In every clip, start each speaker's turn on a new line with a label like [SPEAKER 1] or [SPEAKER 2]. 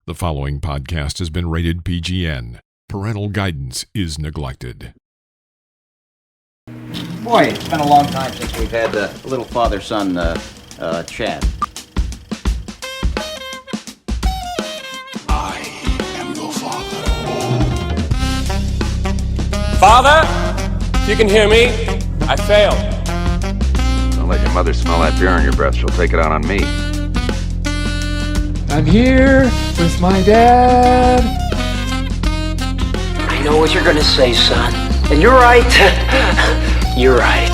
[SPEAKER 1] The following podcast has been rated PGN. Parental guidance is neglected.
[SPEAKER 2] Boy, it's been a long time since we've had a little father-son chat.
[SPEAKER 3] I am your father.
[SPEAKER 4] Father, if you can hear me, I failed.
[SPEAKER 5] Don't let your mother smell that beer on your breath. She'll take it out on me.
[SPEAKER 6] I'm here with my dad.
[SPEAKER 7] I know what you're gonna say, son. And you're right. You're right.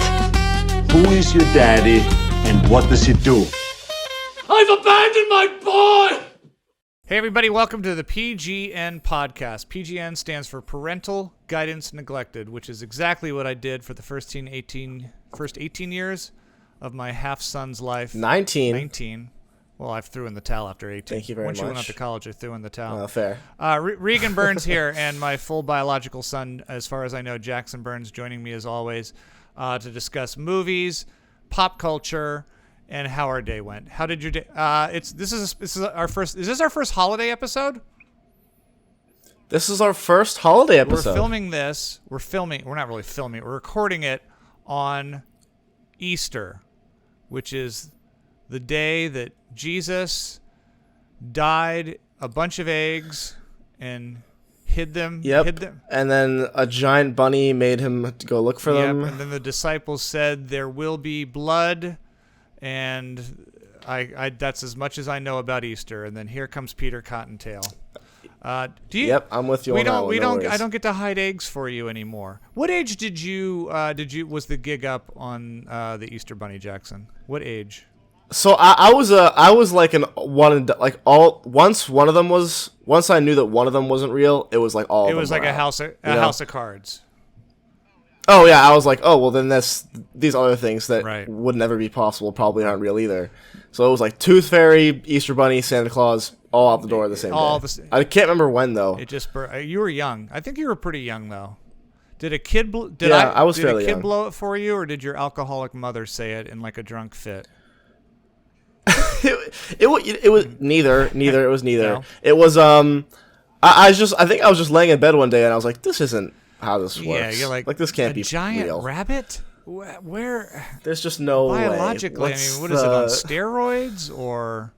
[SPEAKER 8] Who is your daddy and what does he do?
[SPEAKER 4] I've abandoned my boy!
[SPEAKER 9] Hey everybody, welcome to the PGN podcast. PGN stands for Parental Guidance Neglected, which is exactly what I did for the first 18 years of my half-son's life.
[SPEAKER 10] 19.
[SPEAKER 9] Well, I threw in the towel after 18.
[SPEAKER 10] Thank you very much.
[SPEAKER 9] Once you went off to college, I threw in the towel.
[SPEAKER 10] Oh, fair.
[SPEAKER 9] Regan Burns here, and my full biological son, as far as I know, Jackson Burns, joining me as always to discuss movies, pop culture, and how our day went. How did your day? This is our first. Is this our first holiday episode?
[SPEAKER 10] This is our first holiday episode.
[SPEAKER 9] We're filming this. We're not really filming. We're recording it on Easter, which is the day that Jesus died a bunch of eggs and hid them.
[SPEAKER 10] Yep. And then a giant bunny made him go look for them.
[SPEAKER 9] And then the disciples said, "There will be blood," and I that's as much as I know about Easter. And then here comes Peter Cottontail.
[SPEAKER 10] Yep, I'm with you on that one.
[SPEAKER 9] I don't get to hide eggs for you anymore. What age was the gig up on the Easter Bunny, Jackson? What age?
[SPEAKER 10] So I was like once I knew that one of them wasn't real, it was like all.
[SPEAKER 9] It was like a house of cards.
[SPEAKER 10] Oh yeah, I was like, oh well, then these other things that
[SPEAKER 9] right.
[SPEAKER 10] would never be possible probably aren't real either. So it was like Tooth Fairy, Easter Bunny, Santa Claus, all out the door the same day. I can't remember when though.
[SPEAKER 9] It just you were young. I think you were pretty young though. Did a kid?
[SPEAKER 10] I was fairly young.
[SPEAKER 9] Did a kid blow it for you, or did your alcoholic mother say it in like a drunk fit?
[SPEAKER 10] It was neither. It was neither.
[SPEAKER 9] No.
[SPEAKER 10] It was I think I was just laying in bed one day and I was like, this isn't how this works.
[SPEAKER 9] Yeah, you're like
[SPEAKER 10] this can't be
[SPEAKER 9] giant
[SPEAKER 10] real.
[SPEAKER 9] Rabbit. Where?
[SPEAKER 10] There's just no
[SPEAKER 9] biologically.
[SPEAKER 10] Way.
[SPEAKER 9] What is it on steroids or?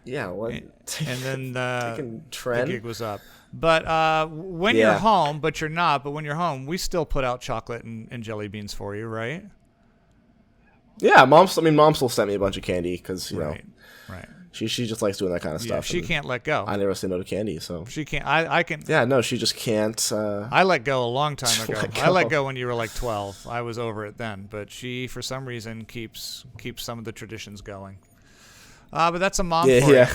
[SPEAKER 10] Yeah. What?
[SPEAKER 9] And then the gig was up. But when you're home, but you're not. But when you're home, we still put out chocolate and jelly beans for you, right?
[SPEAKER 10] Yeah, mom still sent me a bunch of candy because
[SPEAKER 9] right.
[SPEAKER 10] She just likes doing that kind of stuff.
[SPEAKER 9] She can't let go.
[SPEAKER 10] I never say no to candy, so
[SPEAKER 9] she can't. I can.
[SPEAKER 10] Yeah, no, she just can't.
[SPEAKER 9] I let go a long time ago. I let go when you were like 12. I was over it then, but she, for some reason, keeps some of the traditions going. But that's a mom for you.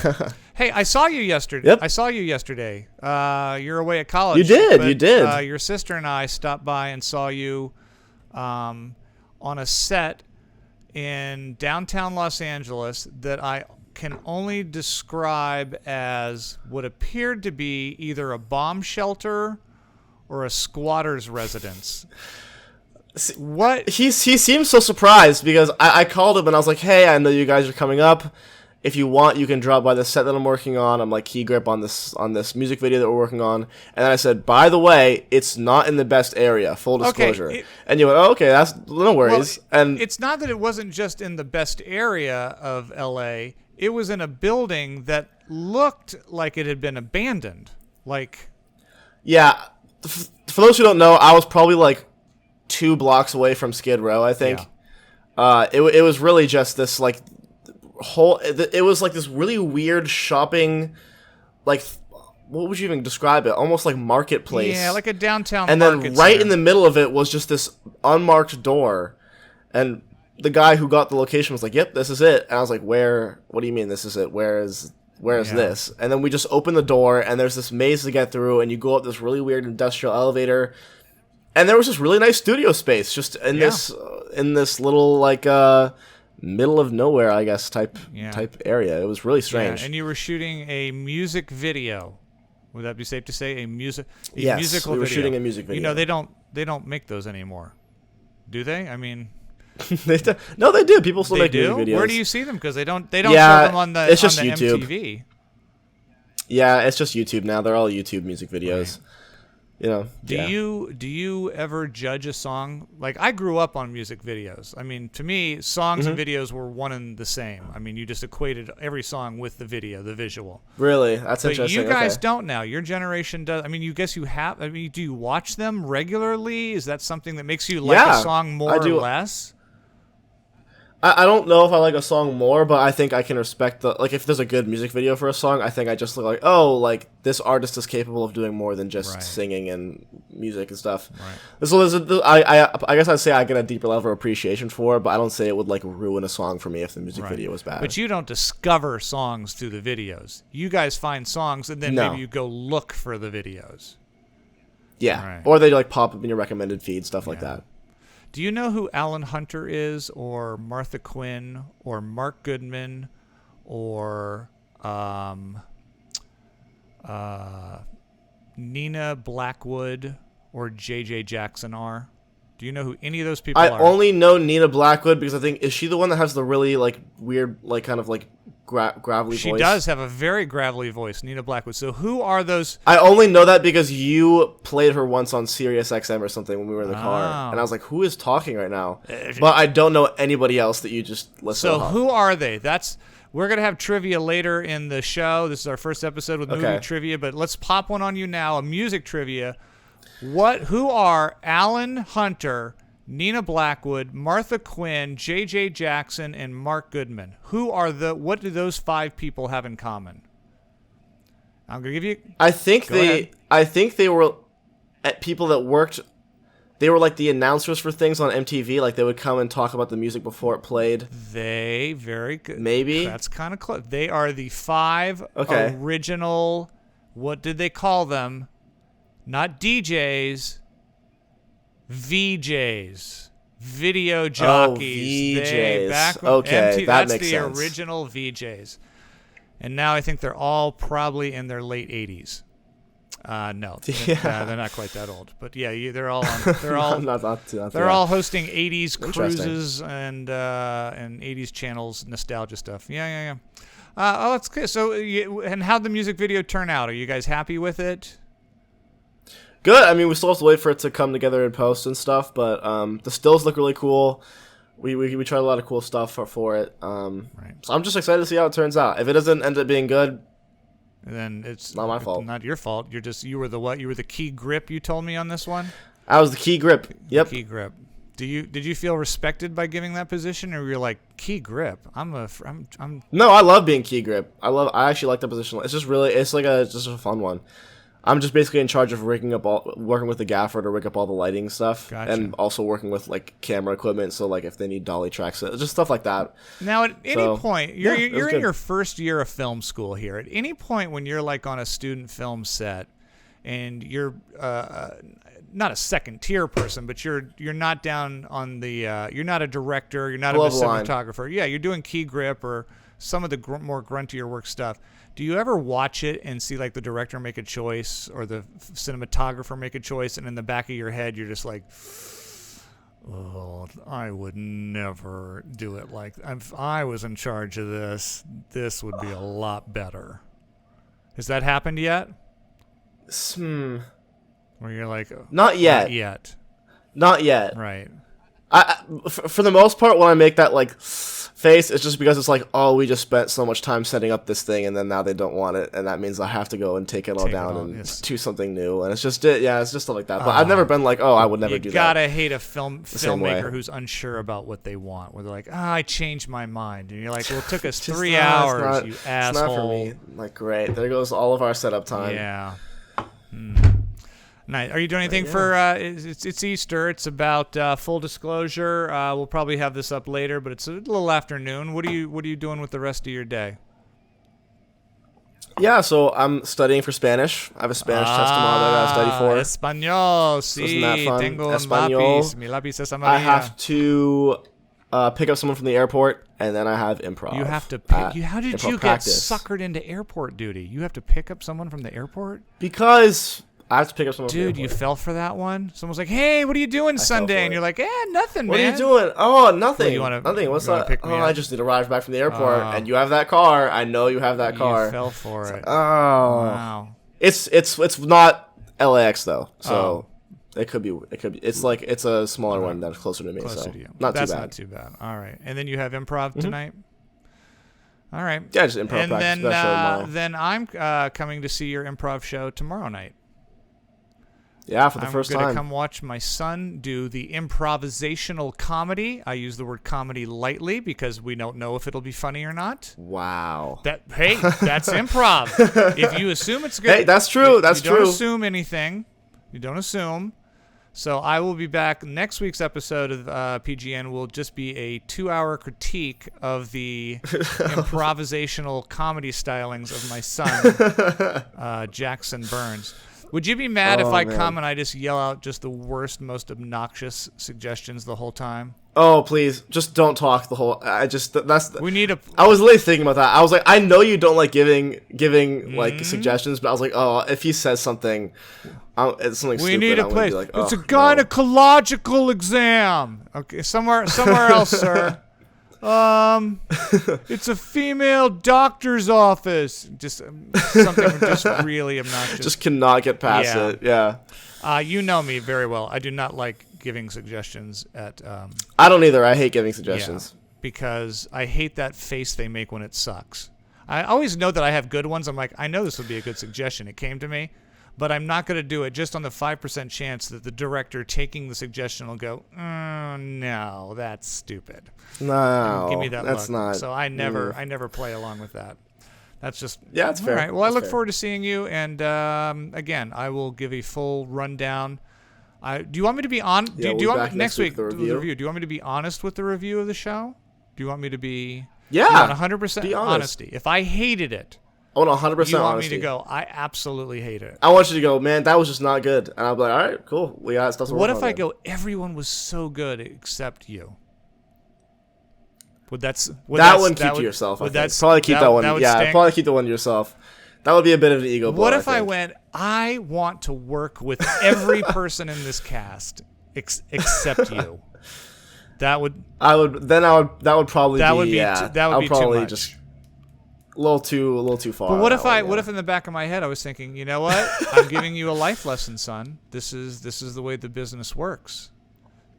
[SPEAKER 9] Hey, I saw you yesterday.
[SPEAKER 10] Yep.
[SPEAKER 9] I saw you yesterday. You're away at college.
[SPEAKER 10] You did.
[SPEAKER 9] Your sister and I stopped by and saw you on a set in downtown Los Angeles that I can only describe as what appeared to be either a bomb shelter or a squatter's residence. What?
[SPEAKER 10] He seems so surprised because I called him and I was like, hey, I know you guys are coming up. If you want, you can drop by the set that I'm working on. I'm like key grip on this music video that we're working on. And then I said, by the way, it's not in the best area. Full disclosure. Okay, and you went, oh, okay, that's no worries.
[SPEAKER 9] Well,
[SPEAKER 10] and
[SPEAKER 9] it's not that it wasn't just in the best area of LA. It was in a building that looked like it had been abandoned.
[SPEAKER 10] Yeah. For those who don't know, I was probably like 2 blocks away from Skid Row, I think. Yeah. It was really just this like it was like this really weird shopping, like, what would you even describe it? Almost like marketplace.
[SPEAKER 9] Yeah, like a downtown
[SPEAKER 10] and
[SPEAKER 9] market
[SPEAKER 10] then right
[SPEAKER 9] center.
[SPEAKER 10] in the middle of it was just this unmarked door. And the guy who got the location was like, yep, this is it. And I was like, where? What do you mean this is it? Where is this? And then we just open the door, and there's this maze to get through, and you go up this really weird industrial elevator. And there was this really nice studio space just in this little, like, middle of nowhere, I guess, type area. It was really strange.
[SPEAKER 9] Yeah, and you were shooting a music video. Would that be safe to say? Musical
[SPEAKER 10] we were
[SPEAKER 9] video.
[SPEAKER 10] shooting a music video.
[SPEAKER 9] You know, they don't make those anymore, do they? I mean,
[SPEAKER 10] no, they do. People still make music videos.
[SPEAKER 9] Where do you see them? Because they don't show them on the
[SPEAKER 10] it's just
[SPEAKER 9] on the
[SPEAKER 10] YouTube.
[SPEAKER 9] MTV.
[SPEAKER 10] Yeah, it's just YouTube now. They're all YouTube music videos.
[SPEAKER 9] Right.
[SPEAKER 10] You know.
[SPEAKER 9] Do you ever judge a song? Like, I grew up on music videos. I mean, to me, songs and videos were one and the same. I mean, you just equated every song with the video, the visual.
[SPEAKER 10] Really? That's
[SPEAKER 9] but
[SPEAKER 10] interesting.
[SPEAKER 9] You guys
[SPEAKER 10] okay.
[SPEAKER 9] don't now. Your generation does. I mean, you guess you have. I mean, do you watch them regularly? Is that something that makes you like a song more or less?
[SPEAKER 10] I don't know if I like a song more, but I think I can respect the, like, if there's a good music video for a song, I think I just look like, oh, like, this artist is capable of doing more than just singing and music and stuff. Right. So I guess I'd say I get a deeper level of appreciation for it, but I don't say it would, like, ruin a song for me if the music video was bad.
[SPEAKER 9] But you don't discover songs through the videos. You guys find songs, and then maybe you go look for the videos.
[SPEAKER 10] Yeah.
[SPEAKER 9] Right.
[SPEAKER 10] Or they, like, pop up in your recommended feed, stuff like that.
[SPEAKER 9] Do you know who Alan Hunter is, or Martha Quinn, or Mark Goodman, or Nina Blackwood, or J.J. Jackson are? Do you know who any of those people are?
[SPEAKER 10] I only know Nina Blackwood because I think, is she the one that has the really, like, weird, like, kind of, like, gravelly voice?
[SPEAKER 9] She does have a very gravelly voice, Nina Blackwood. So who are those?
[SPEAKER 10] I only know that because you played her once on Sirius XM or something when we were in the car. And I was like, who is talking right now? But I don't know anybody else that you just listed off.
[SPEAKER 9] So who are they? We're going to have trivia later in the show. This is our first episode with movie trivia, but let's pop one on you now, a music trivia. Who are Alan Hunter, Nina Blackwood, Martha Quinn, J.J. Jackson, and Mark Goodman? What do those 5 people have in common? I'm gonna give you.
[SPEAKER 10] I think they were people that worked. They were like the announcers for things on MTV. Like they would come and talk about the music before it played.
[SPEAKER 9] Very good.
[SPEAKER 10] Maybe
[SPEAKER 9] that's kind of close. They are the 5 original. What did they call them? Not DJs. VJs, video jockeys.
[SPEAKER 10] VJs.
[SPEAKER 9] MTV,
[SPEAKER 10] that makes sense.
[SPEAKER 9] That's the original VJs. And now I think they're all probably in their late 80s. No, they're not quite that old. But yeah, they're all on, they're all they're all hosting 80s cruises and 80s channels nostalgia stuff. Yeah. That's good. So, and how'd the music video turn out? Are you guys happy with it?
[SPEAKER 10] Good. I mean, we still have to wait for it to come together in post and stuff, but the stills look really cool. We tried a lot of cool stuff for it. So I'm just excited to see how it turns out. If it doesn't end up being good,
[SPEAKER 9] then it's
[SPEAKER 10] not my fault.
[SPEAKER 9] Not your fault. You were the what? You were the key grip. You told me on this one.
[SPEAKER 10] I was the key grip. Yep.
[SPEAKER 9] Key grip. Did you feel respected by giving that position, or were you like key grip? I'm.
[SPEAKER 10] No, I love being key grip. I actually like that position. It's just just a fun one. I'm just basically in charge of working with the gaffer to rig up all the lighting stuff, and also working with like camera equipment. So like if they need dolly tracks, just stuff like that.
[SPEAKER 9] Now at any point, you're in your first year of film school here. At any point when you're like on a student film set, and you're not a second tier person, but you're not down on the you're not a director, you're not a cinematographer. Yeah, you're doing key grip or some of the more gruntier work stuff. Do you ever watch it and see like the director make a choice or the cinematographer make a choice, and in the back of your head you're just like, oh, I would never do it like if I was in charge of this would be a lot better. Has that happened yet? Where you're like,
[SPEAKER 10] not yet. Right. For the most part, when I make that like face, it's just because it's like, oh, we just spent so much time setting up this thing, and then now they don't want it, and that means I have to go and take it all down and do something new, and it's just stuff like that. But I've never been like, oh, I would never do that.
[SPEAKER 9] You gotta hate a filmmaker who's unsure about what they want, where they're like, I changed my mind, and you're like, well, it took us 3 hours, you asshole. It's not for me.
[SPEAKER 10] Like, great, there goes all of our setup time.
[SPEAKER 9] Yeah. Nice. Are you doing anything for? It's Easter. It's about full disclosure. We'll probably have this up later, but it's a little afternoon. What are you doing with the rest of your day?
[SPEAKER 10] Yeah, so I'm studying for Spanish. I have a Spanish test tomorrow that I gotta study for.
[SPEAKER 9] Español. Sí,
[SPEAKER 10] isn't that fun?
[SPEAKER 9] Tengo
[SPEAKER 10] Español.
[SPEAKER 9] lápiz. Mi lápiz es amarillo.
[SPEAKER 10] I have to pick up someone from the airport, and then I have improv.
[SPEAKER 9] You have to pick. How did you get suckered into airport duty? You have to pick up someone from the airport?
[SPEAKER 10] Because I have to pick up someone.
[SPEAKER 9] Dude, you fell for that one? Someone's like, hey, what are you doing Sunday? And you're like, nothing,
[SPEAKER 10] what
[SPEAKER 9] man.
[SPEAKER 10] What are you doing? Oh, nothing. Nothing. What's that?
[SPEAKER 9] Pick me up?
[SPEAKER 10] I just need to ride back from the airport. And you have that car. I know you have that car.
[SPEAKER 9] You fell for it.
[SPEAKER 10] Wow. It's not LAX, though. So it could be. It's like, it's a smaller one that's closer to me.
[SPEAKER 9] Closer
[SPEAKER 10] so
[SPEAKER 9] to you.
[SPEAKER 10] That's
[SPEAKER 9] not too bad. All right. And then you have improv tonight? All right.
[SPEAKER 10] Yeah, just improv practice.
[SPEAKER 9] And then I'm coming to see your improv show tomorrow night.
[SPEAKER 10] Yeah, for the first time.
[SPEAKER 9] I'm going to come watch my son do the improvisational comedy. I use the word comedy lightly because we don't know if it'll be funny or not.
[SPEAKER 10] Wow.
[SPEAKER 9] Hey, that's improv. If you assume it's good.
[SPEAKER 10] Hey, that's true. That's true.
[SPEAKER 9] You don't assume anything. You don't assume. So I will be back. Next week's episode of PGN will just be a 2-hour critique of the improvisational comedy stylings of my son, Jackson Burns. Would you be mad if I come and I just yell out just the worst, most obnoxious suggestions the whole time?
[SPEAKER 10] Oh, please, just don't talk the whole.
[SPEAKER 9] We need a.
[SPEAKER 10] I was literally thinking about that. I was like, I know you don't like giving like suggestions, but I was like, oh, if he says something, it's something stupid.
[SPEAKER 9] We need a place.
[SPEAKER 10] Like,
[SPEAKER 9] it's a gynecological exam. Okay, somewhere else, sir. It's a female doctor's office. Just something just really obnoxious.
[SPEAKER 10] Just cannot get past it. Yeah.
[SPEAKER 9] You know me very well. I do not like giving suggestions at.
[SPEAKER 10] I don't either. I hate giving suggestions.
[SPEAKER 9] Yeah, because I hate that face they make when it sucks. I always know that I have good ones. I'm like, I know this would be a good suggestion. It came to me. But I'm not going to do it just on the 5% chance that the director taking the suggestion will go, no, that's stupid.
[SPEAKER 10] No,
[SPEAKER 9] give me that
[SPEAKER 10] that's
[SPEAKER 9] look.
[SPEAKER 10] not.
[SPEAKER 9] So I never play along with that. That's just
[SPEAKER 10] that's fair.
[SPEAKER 9] All right. Well, I look forward to seeing you, and again, I will give a full rundown. Do you want me to be on?
[SPEAKER 10] Yeah,
[SPEAKER 9] do you want me, next week
[SPEAKER 10] the review?
[SPEAKER 9] Do you want me to be honest with the review of the show? Do you want me to be?
[SPEAKER 10] Yeah,
[SPEAKER 9] 100% honesty. If I hated it.
[SPEAKER 10] I want 100% honesty.
[SPEAKER 9] You want me to go, I absolutely hate it.
[SPEAKER 10] I want you to go, man, that was just not good. And I'll be like, all right, cool. We got stuff to work on.
[SPEAKER 9] What if I go, everyone was so good except you? Would that
[SPEAKER 10] one keep to yourself? Probably keep that one. Probably keep the one to yourself. That would be a bit of an ego blow.
[SPEAKER 9] What if I went, I want to work with every person in this cast except you? That would
[SPEAKER 10] probably
[SPEAKER 9] be too much.
[SPEAKER 10] Just a little too far.
[SPEAKER 9] But what if in the back of my head I was thinking, you know what? I'm giving you a life lesson, son. This is the way the business works.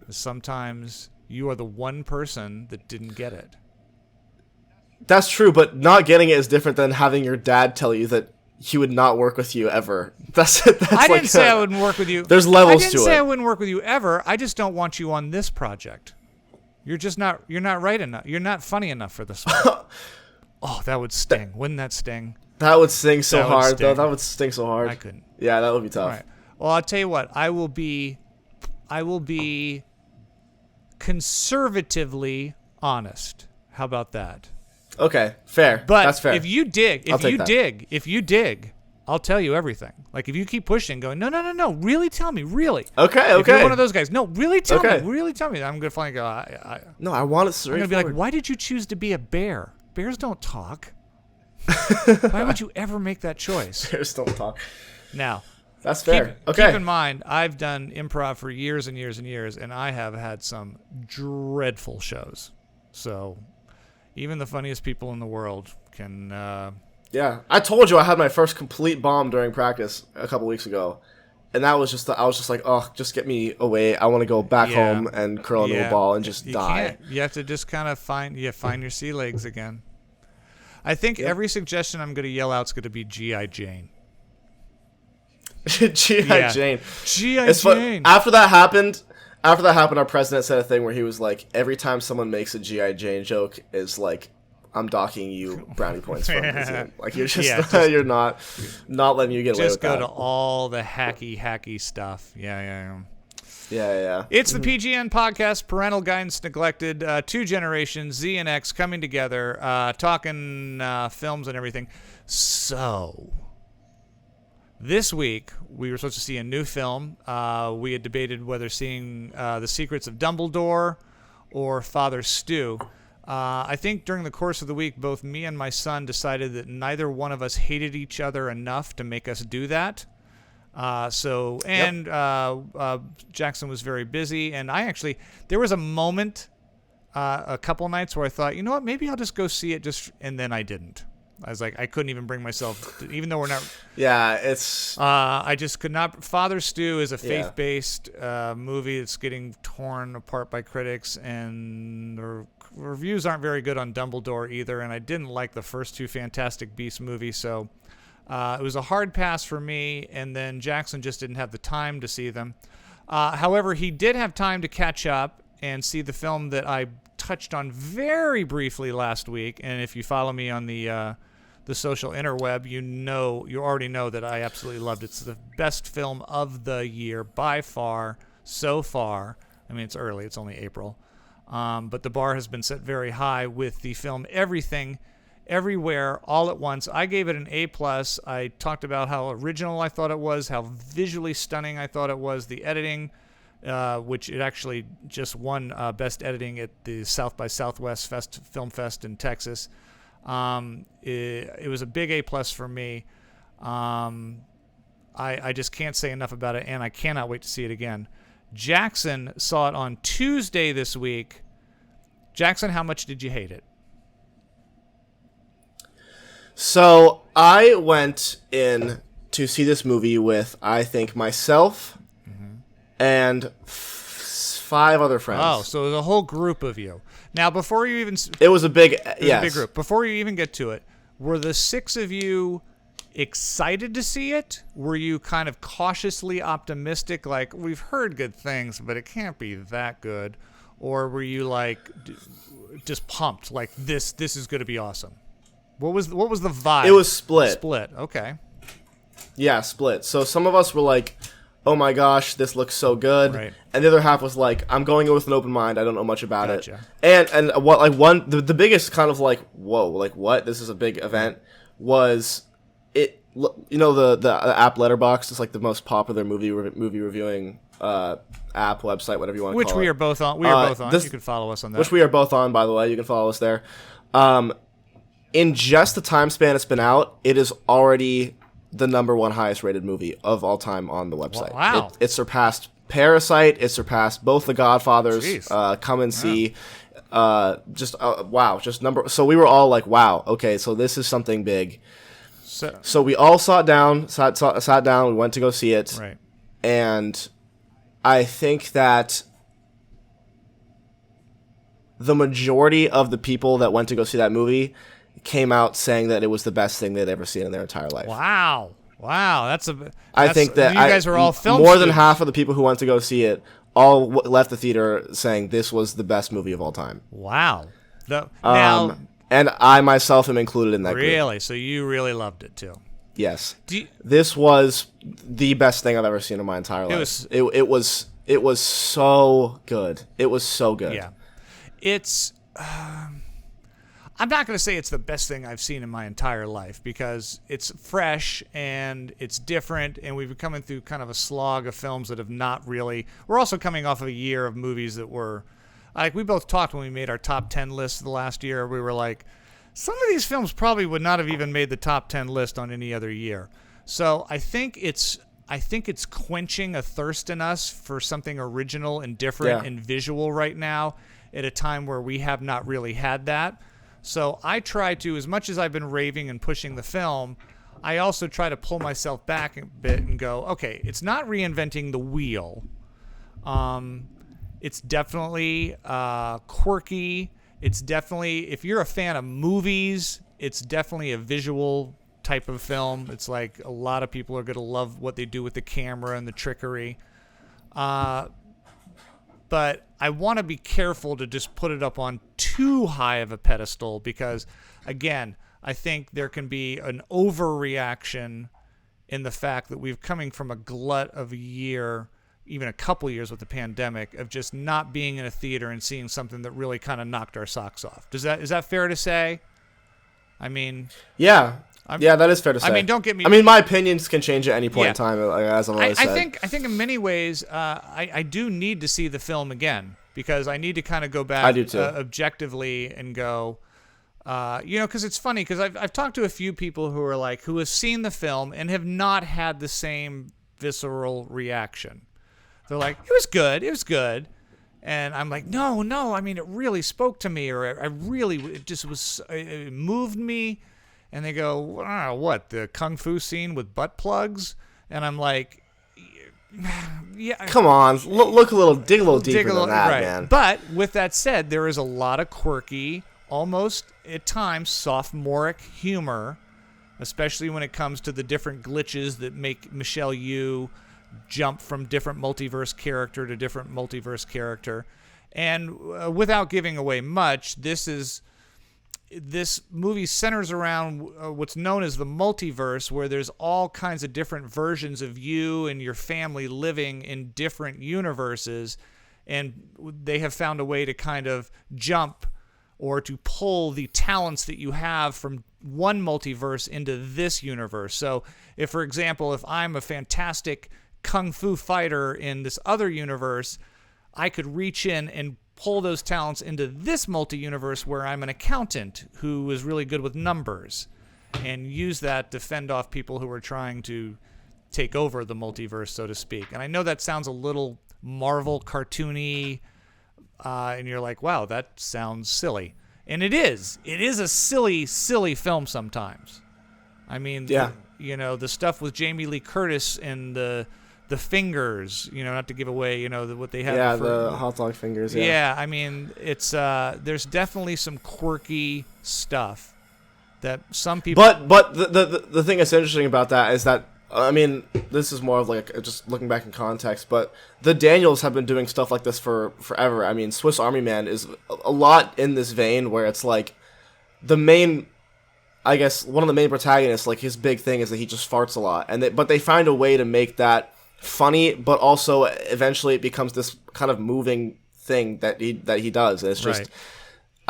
[SPEAKER 9] Sometimes you are the one person that didn't get it.
[SPEAKER 10] That's true, but not getting it is different than having your dad tell you that he would not work with you ever. I
[SPEAKER 9] didn't say I wouldn't work with you.
[SPEAKER 10] There's levels to it.
[SPEAKER 9] I didn't say I wouldn't work with you ever. I just don't want you on this project. You're not right enough. You're not funny enough for this one. Oh, that would sting. Wouldn't that sting?
[SPEAKER 10] That would sting so hard, though. That would sting so hard.
[SPEAKER 9] I couldn't.
[SPEAKER 10] Yeah, that would be tough.
[SPEAKER 9] All right. Well, I'll tell you what. I will be conservatively honest. How about that?
[SPEAKER 10] Okay, fair.
[SPEAKER 9] But
[SPEAKER 10] that's fair.
[SPEAKER 9] If you dig, I'll tell you everything. Like if you keep pushing, going, no, really tell me, really.
[SPEAKER 10] Okay.
[SPEAKER 9] If you're one of those guys, no, really tell me, I'm gonna finally go.
[SPEAKER 10] No, I want it straight.
[SPEAKER 9] I'm gonna be like, why did you choose to be a bear? Bears don't talk. Why would you ever make that choice?
[SPEAKER 10] Bears don't talk.
[SPEAKER 9] Now,
[SPEAKER 10] that's fair.
[SPEAKER 9] Keep in mind, I've done improv for years and years and years, and I have had some dreadful shows. So, even the funniest people in the world can.
[SPEAKER 10] Yeah, I told you I had my first complete bomb during practice a couple weeks ago, and that was just I was just like, oh, just get me away. I want to go back home and curl into a ball and just die.
[SPEAKER 9] You have to just kind of find your sea legs again. I think every suggestion I'm going to yell out is going to be G.I. Jane.
[SPEAKER 10] G.I. Jane.
[SPEAKER 9] G.I. Jane.
[SPEAKER 10] After that happened, our president said a thing where he was like, every time someone makes a G.I. Jane joke is like, I'm docking you brownie points from the Like you're you're not letting you get away with that.
[SPEAKER 9] Just go to all the hacky stuff. Yeah.
[SPEAKER 10] It's
[SPEAKER 9] the PGN podcast, Parental Guidance Neglected, 2 generations, Z and X coming together, talking films and everything. So, this week, we were supposed to see a new film. We had debated whether seeing The Secrets of Dumbledore or Father Stu. I think during the course of the week, both me and my son decided that neither one of us hated each other enough to make us do that. Jackson was very busy, and there was a moment a couple nights where I thought, you know what, maybe I'll just go see it, and then I didn't. I was like, I couldn't even bring myself to, even though we're not.
[SPEAKER 10] Yeah, it's.
[SPEAKER 9] I just could not. Father Stew is a faith-based movie that's getting torn apart by critics, and the reviews aren't very good on Dumbledore either. And I didn't like the first two Fantastic Beasts movies, so it was a hard pass for me. And then Jackson just didn't have the time to see them. However, he did have time to catch up and see the film that I touched on very briefly last week. And if you follow me on the social interweb, you already know that I absolutely loved it. It's the best film of the year by far so far. I mean, it's early, it's only April, but the bar has been set very high with the film Everything Everywhere All at Once. I gave it an A+. I talked about how original I thought it was, how visually stunning I thought it was, the editing, which it actually just won best editing at the South by Southwest Film Fest in Texas. It was a big A+ for me. I just can't say enough about it, and I cannot wait to see it again. Jackson saw it on Tuesday this week. Jackson, how much did you hate it?
[SPEAKER 10] So I went in to see this movie with, I think, myself and 5 other friends.
[SPEAKER 9] Oh, so there's a whole group of you. Now, before you even...
[SPEAKER 10] It was a big...
[SPEAKER 9] a big group. Before you even get to it, were the 6 of you excited to see it? Were you kind of cautiously optimistic, like, we've heard good things, but it can't be that good? Or were you, like, just pumped, like, this is going to be awesome? What was the vibe?
[SPEAKER 10] It was split.
[SPEAKER 9] Split, okay.
[SPEAKER 10] Yeah, split. So some of us were like, oh my gosh, this looks so good.
[SPEAKER 9] Right.
[SPEAKER 10] And the other half was like, I'm going in with an open mind. I don't know much about
[SPEAKER 9] Gotcha.
[SPEAKER 10] it. And what, like, the biggest kind of like, whoa, like, what? This is a big event was it, you know, the app Letterboxd is like the most popular movie reviewing app, website, whatever you want to call it.
[SPEAKER 9] Which we are both on. You can follow us on that.
[SPEAKER 10] Which we are both on, by the way. You can follow us there. In just the time span it's been out, it is already the #1 highest rated movie of all time on the website.
[SPEAKER 9] Wow.
[SPEAKER 10] It surpassed Parasite. It surpassed both The Godfathers.
[SPEAKER 9] Jeez.
[SPEAKER 10] Come and See. Wow. So we were all like, wow. Okay, so this is something big. So we all sat down. We went to go see it.
[SPEAKER 9] Right.
[SPEAKER 10] And I think that the majority of the people that went to go see that movie came out saying that it was the best thing they'd ever seen in their entire life.
[SPEAKER 9] Wow.
[SPEAKER 10] I think that
[SPEAKER 9] you guys are all film
[SPEAKER 10] more
[SPEAKER 9] students.
[SPEAKER 10] than half of the people who went to go see it all left the theater saying this was the best movie of all time.
[SPEAKER 9] Wow.
[SPEAKER 10] And I myself am included in that group.
[SPEAKER 9] Really? So you really loved it too?
[SPEAKER 10] Yes. This was the best thing I've ever seen in my entire life. It was so good. It was so good.
[SPEAKER 9] Yeah. It's... I'm not going to say it's the best thing I've seen in my entire life because it's fresh and it's different, and we've been coming through kind of a slog of films that have not really... We're also coming off of a year of movies that were... Like, we both talked when we made our top 10 lists the last year. We were like, some of these films probably would not have even made the top 10 list on any other year. So I think it's quenching a thirst in us for something original and different and visual right now at a time where we have not really had that. So I try to, as much as I've been raving and pushing the film, I also try to pull myself back a bit and go, okay, it's not reinventing the wheel. It's definitely quirky. It's definitely, if you're a fan of movies, it's definitely a visual type of film. It's like a lot of people are going to love what they do with the camera and the trickery. But I want to be careful to just put it up on too high of a pedestal because, again, I think there can be an overreaction in the fact that we've coming from a glut of a year, even a couple years with the pandemic, of just not being in a theater and seeing something that really kind of knocked our socks off. Is that fair to say? I mean...
[SPEAKER 10] Yeah. That is fair to say.
[SPEAKER 9] I mean, don't get me...
[SPEAKER 10] I mean, my opinions can change at any point in time, as I've always said.
[SPEAKER 9] I think in many ways, I do need to see the film again because I need to kind of go back objectively and go, because it's funny because I've talked to a few people who are like, who have seen the film and have not had the same visceral reaction. They're like, it was good. And I'm like, no, I mean, it really spoke to me, or it moved me. And they go, what, the kung fu scene with butt plugs? And I'm like, yeah.
[SPEAKER 10] Come on, dig a little deeper than that, man.
[SPEAKER 9] But with that said, there is a lot of quirky, almost at times sophomoric humor, especially when it comes to the different glitches that make Michelle Yeoh jump from different multiverse character to different multiverse character. And without giving away much, this movie centers around what's known as the multiverse, where there's all kinds of different versions of you and your family living in different universes, and they have found a way to kind of jump or to pull the talents that you have from one multiverse into this universe. So if, for example, if I'm a fantastic kung fu fighter in this other universe, I could reach in and pull those talents into this multi-universe where I'm an accountant who is really good with numbers, and use that to fend off people who are trying to take over the multiverse, so to speak. And I know that sounds a little Marvel cartoony, and you're like, wow, that sounds silly. And it is. It is a silly, silly film sometimes. I mean, the stuff with Jamie Lee Curtis and the fingers, not to give away, what they have.
[SPEAKER 10] Yeah, the hot dog fingers. Yeah.
[SPEAKER 9] Yeah, I mean, it's there's definitely some quirky stuff that some people.
[SPEAKER 10] But the thing that's interesting about that is that, I mean, this is more of like just looking back in context, but the Daniels have been doing stuff like this for forever. I mean, Swiss Army Man is a lot in this vein, where it's like the main, I guess, one of the main protagonists, like his big thing is that he just farts a lot, but they find a way to make that funny, but also eventually it becomes this kind of moving thing that he does. And it's just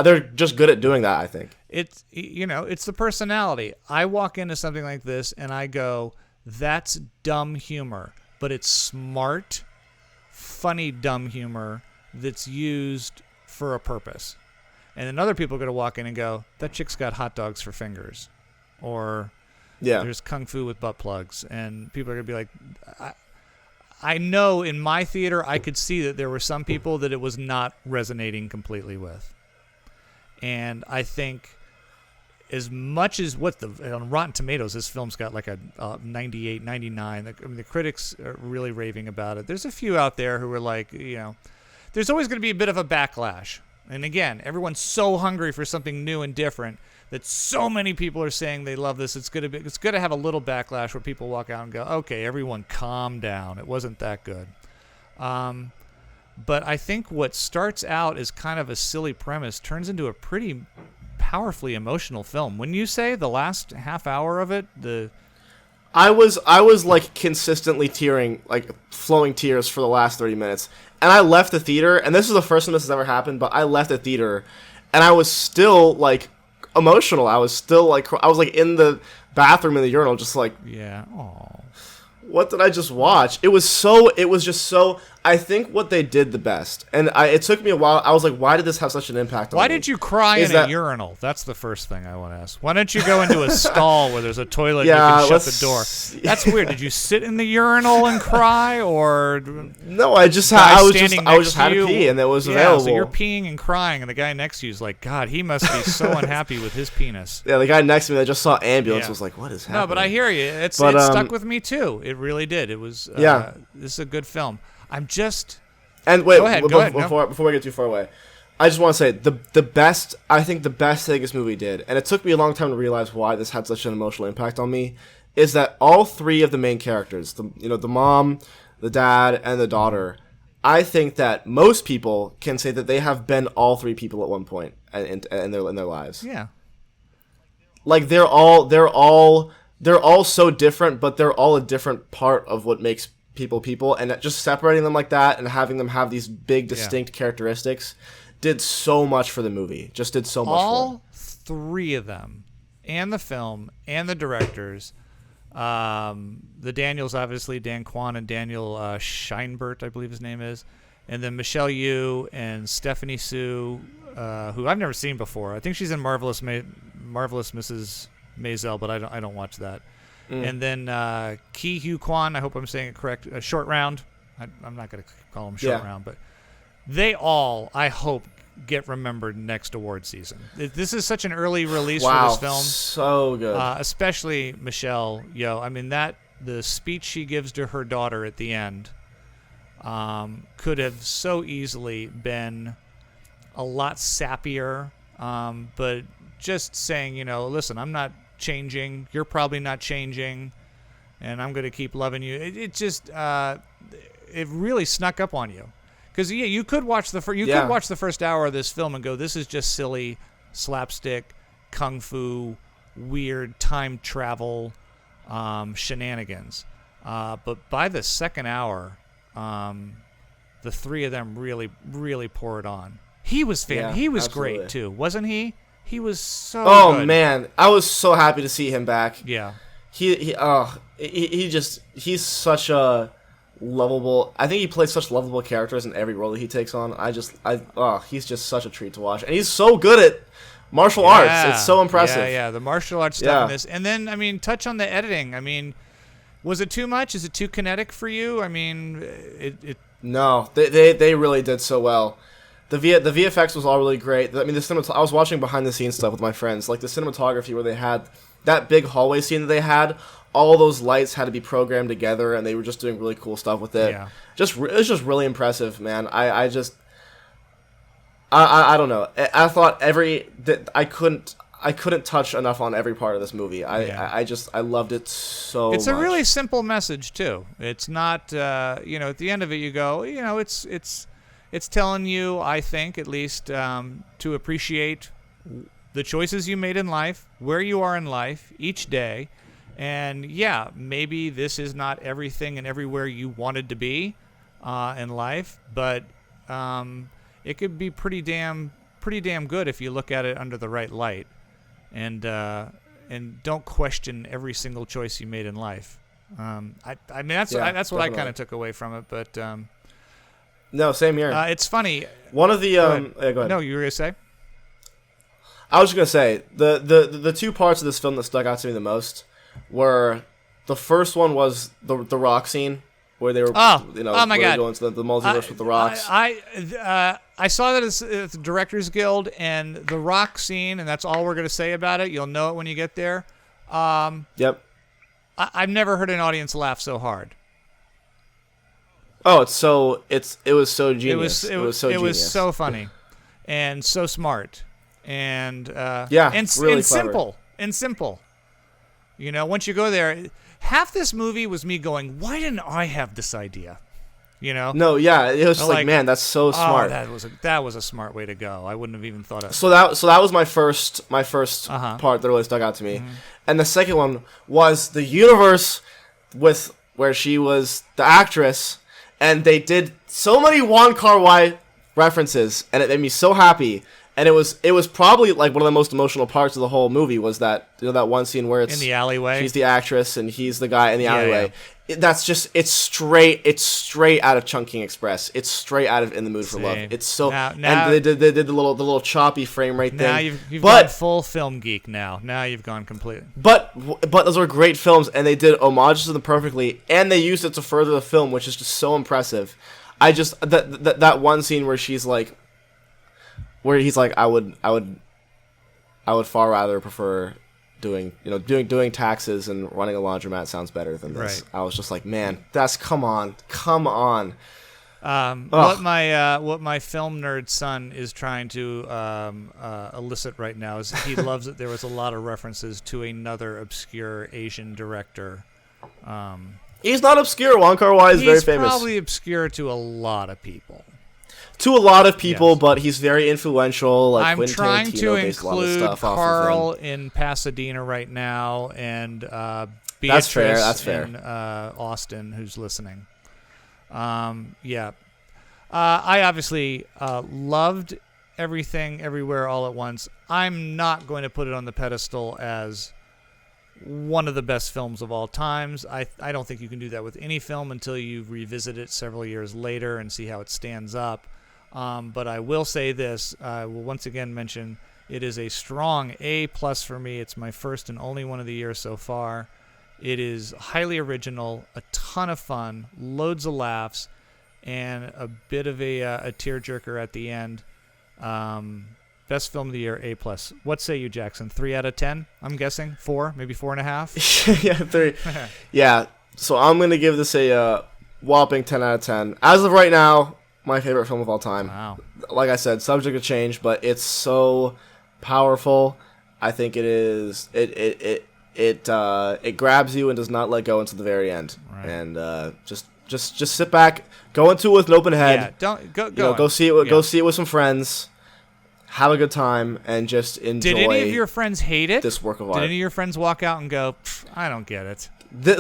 [SPEAKER 10] they're just good at doing that, I think.
[SPEAKER 9] It's it's the personality. I walk into something like this and I go, that's dumb humor, but it's smart, funny dumb humor that's used for a purpose. And then other people are going to walk in and go, that chick's got hot dogs for fingers, or there's kung fu with butt plugs, and people are going to be like, I know in my theater, I could see that there were some people that it was not resonating completely with. And I think as much as on Rotten Tomatoes, this film's got like a 98, 99. I mean, the critics are really raving about it. There's a few out there who are like, there's always going to be a bit of a backlash. And again, everyone's so hungry for something new and different that so many people are saying they love this. It's going to have a little backlash where people walk out and go, okay, everyone calm down. It wasn't that good. But I think what starts out as kind of a silly premise turns into a pretty powerfully emotional film. When you say the last half hour of it,
[SPEAKER 10] I was like consistently tearing, like flowing tears for the last 30 minutes. And I left the theater, and this is the first time this has ever happened, but I left the theater and I was still like emotional. I was still like, I was like in the bathroom in the urinal, just like, what did I just watch? It was just so, I think what they did the best, and it took me a while. I was like, why did this have such an impact on me?
[SPEAKER 9] Why did you cry in a urinal? That's the first thing I want to ask. Why don't you go into a stall where there's a toilet and you can shut the door? That's weird. Did you sit in the urinal and cry, or
[SPEAKER 10] no? I just had to pee, and it was available.
[SPEAKER 9] So you're peeing and crying, and the guy next to you is like, God, he must be so unhappy with his penis.
[SPEAKER 10] Yeah, the guy next to me that just saw ambulance was like, what is happening?
[SPEAKER 9] No, but I hear you. It stuck with me too. It really did. It was this is a good film. I'm just
[SPEAKER 10] wait.
[SPEAKER 9] Go ahead.
[SPEAKER 10] Before we get too far away, I just want to say the best. I think the best thing this movie did, and it took me a long time to realize why this had such an emotional impact on me, is that all three of the main characters, the mom, the dad, and the daughter, I think that most people can say that they have been all three people at one point in their lives.
[SPEAKER 9] Yeah.
[SPEAKER 10] Like they're all so different, but they're all a different part of what makes people, and just separating them like that and having them have these big distinct characteristics did so much for the movie. Just did so much for it.
[SPEAKER 9] All three of them, and the film, and the directors, the Daniels, obviously, Dan Kwan and Daniel Scheinbert, I believe his name is, and then Michelle Yeoh and Stephanie Sue, who I've never seen before. I think she's in Marvelous Mrs. Maisel, but I don't watch that. And then Ki Hu Kwan, I hope I'm saying it correct, Short Round. I'm not going to call him Short Round, but they all, I hope, get remembered next award season. This is such an early release for this film.
[SPEAKER 10] So good.
[SPEAKER 9] Especially Michelle Yeoh. I mean, the speech she gives to her daughter at the end could have so easily been a lot sappier, but just saying, listen, I'm not changing. You're probably not changing, and I'm going to keep loving you. It just it really snuck up on you. Because you could watch could watch the first hour of this film and go, "This is just silly slapstick, kung fu, weird time travel shenanigans." But by the second hour, the three of them really, really pour it on. He was he was
[SPEAKER 10] absolutely
[SPEAKER 9] great too, wasn't he? He was so.
[SPEAKER 10] Oh
[SPEAKER 9] good.
[SPEAKER 10] man, I was so happy to see him back.
[SPEAKER 9] Yeah.
[SPEAKER 10] He's such a lovable. I think he plays such lovable characters in every role that he takes on. He's just such a treat to watch, and he's so good at martial arts. It's so impressive.
[SPEAKER 9] Yeah, the martial arts stuff in this, and then I mean, touch on the editing. I mean, was it too much? Is it too kinetic for you? I mean,
[SPEAKER 10] No, they really did so well. The VFX was all really great. I mean, I was watching behind the scenes stuff with my friends, like the cinematography where they had that big hallway scene that they had. All those lights had to be programmed together, and they were just doing really cool stuff with it.
[SPEAKER 9] Yeah.
[SPEAKER 10] It was just really impressive, man. I don't know. I thought I couldn't touch enough on every part of this movie. I loved it so much.
[SPEAKER 9] It's a really simple message too. It's not at the end of it you go, it's telling you, I think at least, to appreciate the choices you made in life, where you are in life each day. And maybe this is not everything and everywhere you wanted to be in life, but it could be pretty damn good if you look at it under the right light, and don't question every single choice you made in life. That's what I kind of took away from it. But
[SPEAKER 10] no, same here.
[SPEAKER 9] It's funny.
[SPEAKER 10] One of the
[SPEAKER 9] go ahead.
[SPEAKER 10] Go ahead.
[SPEAKER 9] No, you were gonna say.
[SPEAKER 10] I was just gonna say the two parts of this film that stuck out to me the most were the first one was the rock scene where they were
[SPEAKER 9] oh my God,
[SPEAKER 10] going to the multiverse with the rocks.
[SPEAKER 9] I saw that at the Directors Guild, and the rock scene, and that's all we're gonna say about it. You'll know it when you get there.
[SPEAKER 10] Yep.
[SPEAKER 9] I've never heard an audience laugh so hard.
[SPEAKER 10] Oh, it was so genius.
[SPEAKER 9] It was so funny, and so smart, and
[SPEAKER 10] really
[SPEAKER 9] simple. Once you go there, half this movie was me going, "Why didn't I have this idea?"
[SPEAKER 10] No, it was just like, man, that's so smart.
[SPEAKER 9] That was a smart way to go. I wouldn't have even thought of.
[SPEAKER 10] So that was my first part that really stuck out to me, and the second one was the universe with where she was the actress. And they did so many Wong Kar-wai references, and it made me so happy. And it was probably like one of the most emotional parts of the whole movie was that that one scene where it's
[SPEAKER 9] in the alleyway.
[SPEAKER 10] She's the actress and he's the guy in the alleyway. Yeah. It's straight out of Chungking Express. It's straight out of In the Mood for Love. It's so now and they did the little choppy frame rate thing.
[SPEAKER 9] Now you've gone full film geek now. Now you've gone completely.
[SPEAKER 10] But those were great films, and they did homages to them perfectly, and they used it to further the film, which is just so impressive. I just that one scene where she's like, where he's like, I would far rather prefer doing taxes and running a laundromat sounds better than this. Right. I was just like, man, come on.
[SPEAKER 9] What my film nerd son is trying to elicit right now is he loves that there was a lot of references to another obscure Asian director.
[SPEAKER 10] He's not obscure. Wong Kar-wai is very famous.
[SPEAKER 9] He's probably obscure to a lot of people.
[SPEAKER 10] Yes. But he's very influential. Like
[SPEAKER 9] I'm
[SPEAKER 10] Quentin
[SPEAKER 9] trying
[SPEAKER 10] Tarantino
[SPEAKER 9] to
[SPEAKER 10] based a lot of
[SPEAKER 9] include
[SPEAKER 10] stuff
[SPEAKER 9] Carl
[SPEAKER 10] off of him.
[SPEAKER 9] in Pasadena right now, and
[SPEAKER 10] Beatrice
[SPEAKER 9] That's fair. In Austin, who's listening. I obviously loved Everything, Everywhere, All at Once. I'm not going to put it on the pedestal as one of the best films of all times. I don't think you can do that with any film until you revisit it several years later and see how it stands up. But I will say this. I will once again mention it is a strong A+ for me. It's my first and only one of the year so far. It is highly original, a ton of fun, loads of laughs, and a bit of a tearjerker at the end. Best film of the year, A+. What say you, Jackson? 3 out of 10? I'm guessing 4, maybe 4.5.
[SPEAKER 10] Yeah, 3. Yeah. So I'm gonna give this a whopping 10 out of 10. As of right now, my favorite film of all time.
[SPEAKER 9] Wow.
[SPEAKER 10] Like I said, subject to change, but it's so powerful. I think it is. It grabs you and does not let go until the very end.
[SPEAKER 9] Right.
[SPEAKER 10] And just sit back, go into it with an open head.
[SPEAKER 9] Yeah, don't go.
[SPEAKER 10] Go see it. Go see it with some friends. Have a good time and just enjoy.
[SPEAKER 9] Did any of your friends hate it?
[SPEAKER 10] This work of art.
[SPEAKER 9] Did any of your friends walk out and go, I don't get it?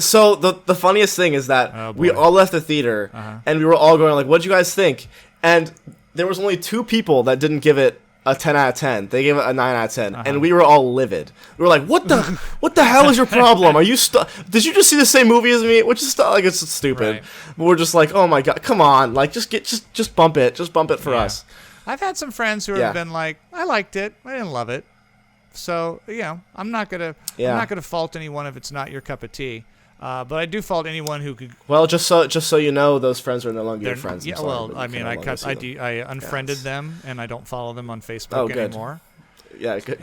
[SPEAKER 10] So the funniest thing is that we all left the theater and we were all going like, "What'd you guys think?" And there was only 2 people that didn't give it a 10 out of 10. They gave it a 9 out of 10, and we were all livid. We were like, "What the hell is your problem? Are you Did you just see the same movie as me?" Which is like it's stupid.
[SPEAKER 9] Right.
[SPEAKER 10] But we're just like, "Oh my god, come on! Like just bump it for us."
[SPEAKER 9] I've had some friends who have been like, I liked it, I didn't love it. So, I'm not gonna fault anyone if it's not your cup of tea. But I do fault anyone who could.
[SPEAKER 10] Well, just so you know, those friends are no longer your friends.
[SPEAKER 9] Yeah, well, I mean, I unfriended them, and I don't follow them on Facebook anymore.
[SPEAKER 10] Yeah, good.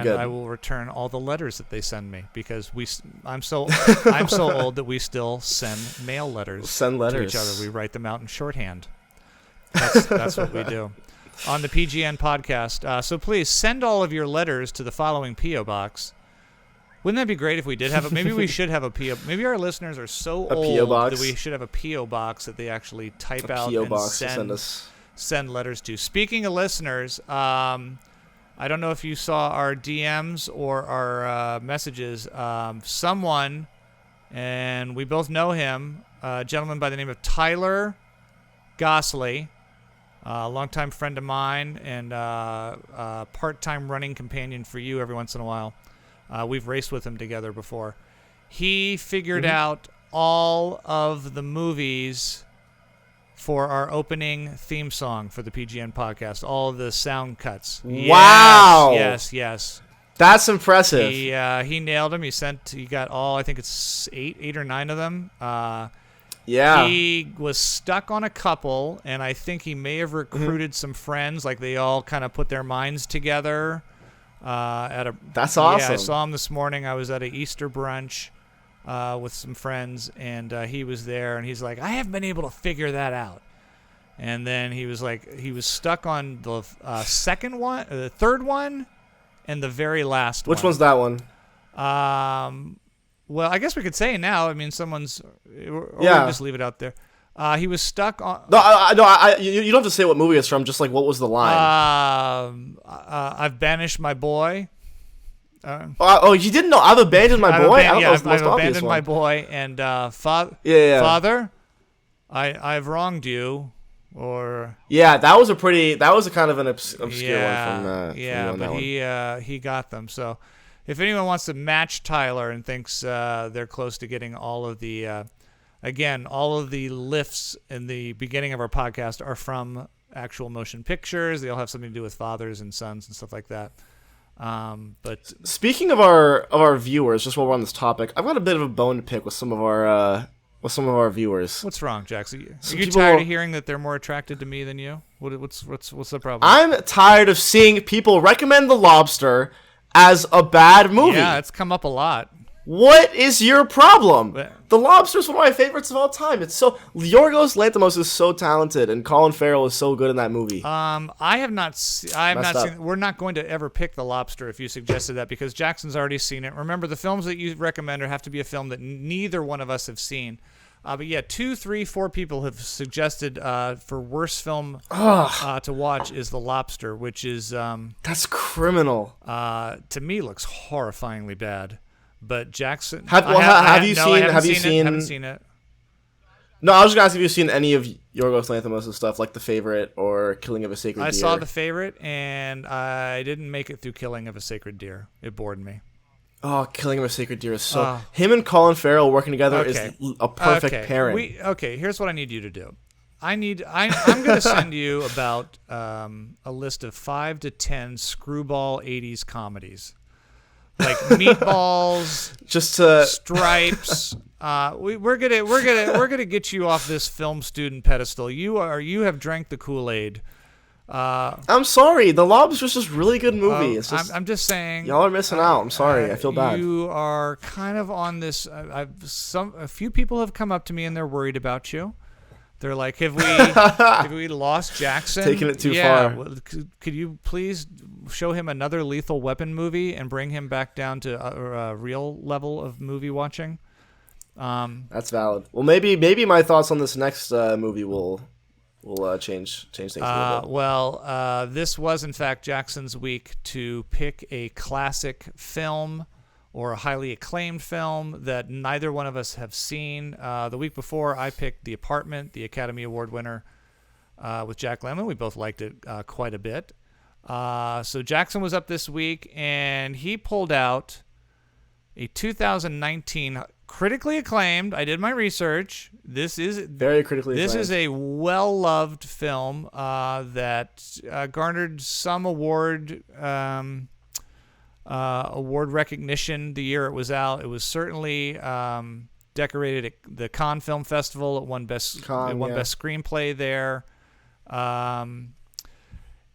[SPEAKER 9] I will return all the letters that they send me because I'm so old that we still send mail letters. To each other. We write them out in shorthand. That's what we do on the PGN podcast. So please send all of your letters to the following P.O. box. Wouldn't that be great if we did have it? Maybe we should have a P.O. Maybe our listeners are so old that we should have a P.O. box that they actually type out and send letters to. Speaking of listeners, I don't know if you saw our DMs or our messages. Someone, and we both know him, a gentleman by the name of Tyler Gosley, a longtime friend of mine and part-time running companion for you every once in a while. We've raced with him together before. He figured out all of the movies for our opening theme song for the PGN podcast, all of the sound cuts.
[SPEAKER 10] Wow.
[SPEAKER 9] Yes.
[SPEAKER 10] That's impressive.
[SPEAKER 9] He nailed them. He got all, I think it's 8 or 9 of them.
[SPEAKER 10] Yeah.
[SPEAKER 9] He was stuck on a couple, and I think he may have recruited some friends. Like they all kind of put their minds together.
[SPEAKER 10] That's awesome.
[SPEAKER 9] Yeah, I saw him this morning. I was at an Easter brunch with some friends, and he was there, and he's like, I haven't been able to figure that out. And then he was like, he was stuck on the second one, the third one, and the very last one.
[SPEAKER 10] Which one's that one?
[SPEAKER 9] Well, I guess we could say now. I mean, someone's. Or we just leave it out there. He was stuck on.
[SPEAKER 10] You don't have to say what movie it's from. Just like what was the line?
[SPEAKER 9] I've banished my boy.
[SPEAKER 10] You didn't know I've abandoned my boy?
[SPEAKER 9] I've abandoned my boy, and Father, I've wronged you, or
[SPEAKER 10] that was a kind of an obscure one from
[SPEAKER 9] but he got them. So if anyone wants to match Tyler and thinks they're close to getting all of the all of the lifts in the beginning of our podcast are from actual motion pictures. They all have something to do with fathers and sons and stuff like that. But
[SPEAKER 10] speaking of our viewers, just while we're on this topic, I've got a bit of a bone to pick with some of our viewers.
[SPEAKER 9] What's wrong, Jackson? Are you tired of hearing that they're more attracted to me than you? What's the problem?
[SPEAKER 10] I'm tired of seeing people recommend The Lobster as a bad movie.
[SPEAKER 9] Yeah, it's come up a lot.
[SPEAKER 10] What is your problem? The Lobster is one of my favorites of all time. It's so Yorgos Lanthimos is so talented, and Colin Farrell is so good in that movie.
[SPEAKER 9] I have not. I have not seen. We're not going to ever pick The Lobster if you suggested that because Jackson's already seen it. Remember, the films that you recommend have to be a film that neither one of us have seen. But yeah, 2, 3, 4 people have suggested for worst film to watch is The Lobster, which is
[SPEAKER 10] that's criminal.
[SPEAKER 9] To me, looks horrifyingly bad. But Jackson,
[SPEAKER 10] have you seen?
[SPEAKER 9] Haven't seen it.
[SPEAKER 10] No, I was just gonna ask if you've seen any of Yorgos Lanthimos' stuff, like The Favorite or Killing of a Sacred Deer.
[SPEAKER 9] I saw The Favorite, and I didn't make it through Killing of a Sacred Deer. It bored me.
[SPEAKER 10] Oh, Killing of a Sacred Deer is so. Him and Colin Farrell working together is a perfect pairing.
[SPEAKER 9] Here's what I need you to do. I'm going to send you about a list of 5 to 10 screwball 80s comedies. like meatballs,
[SPEAKER 10] just to
[SPEAKER 9] stripes. We're gonna get you off this film student pedestal. You have drank the Kool-Aid.
[SPEAKER 10] I'm sorry. The Lobster's just really good movie. It's just,
[SPEAKER 9] I'm just saying.
[SPEAKER 10] Y'all are missing out. I'm sorry. I feel bad.
[SPEAKER 9] You are kind of on this. A few people have come up to me and they're worried about you. They're like, have we lost Jackson?
[SPEAKER 10] Taking it too far.
[SPEAKER 9] Could you please show him another Lethal Weapon movie and bring him back down to a real level of movie watching?
[SPEAKER 10] That's valid. Well, maybe my thoughts on this next movie will change things a little bit.
[SPEAKER 9] This was in fact Jackson's week to pick a classic film or a highly acclaimed film that neither one of us have seen. The week before, I picked The Apartment, the Academy Award winner, with Jack Lemmon. We both liked it quite a bit. So Jackson was up this week, and he pulled out a 2019 critically acclaimed. I did my research. This is
[SPEAKER 10] very critically acclaimed.
[SPEAKER 9] This is a well-loved film that garnered some award recognition the year it was out. It was certainly decorated at the Cannes Film Festival. It won best screenplay there.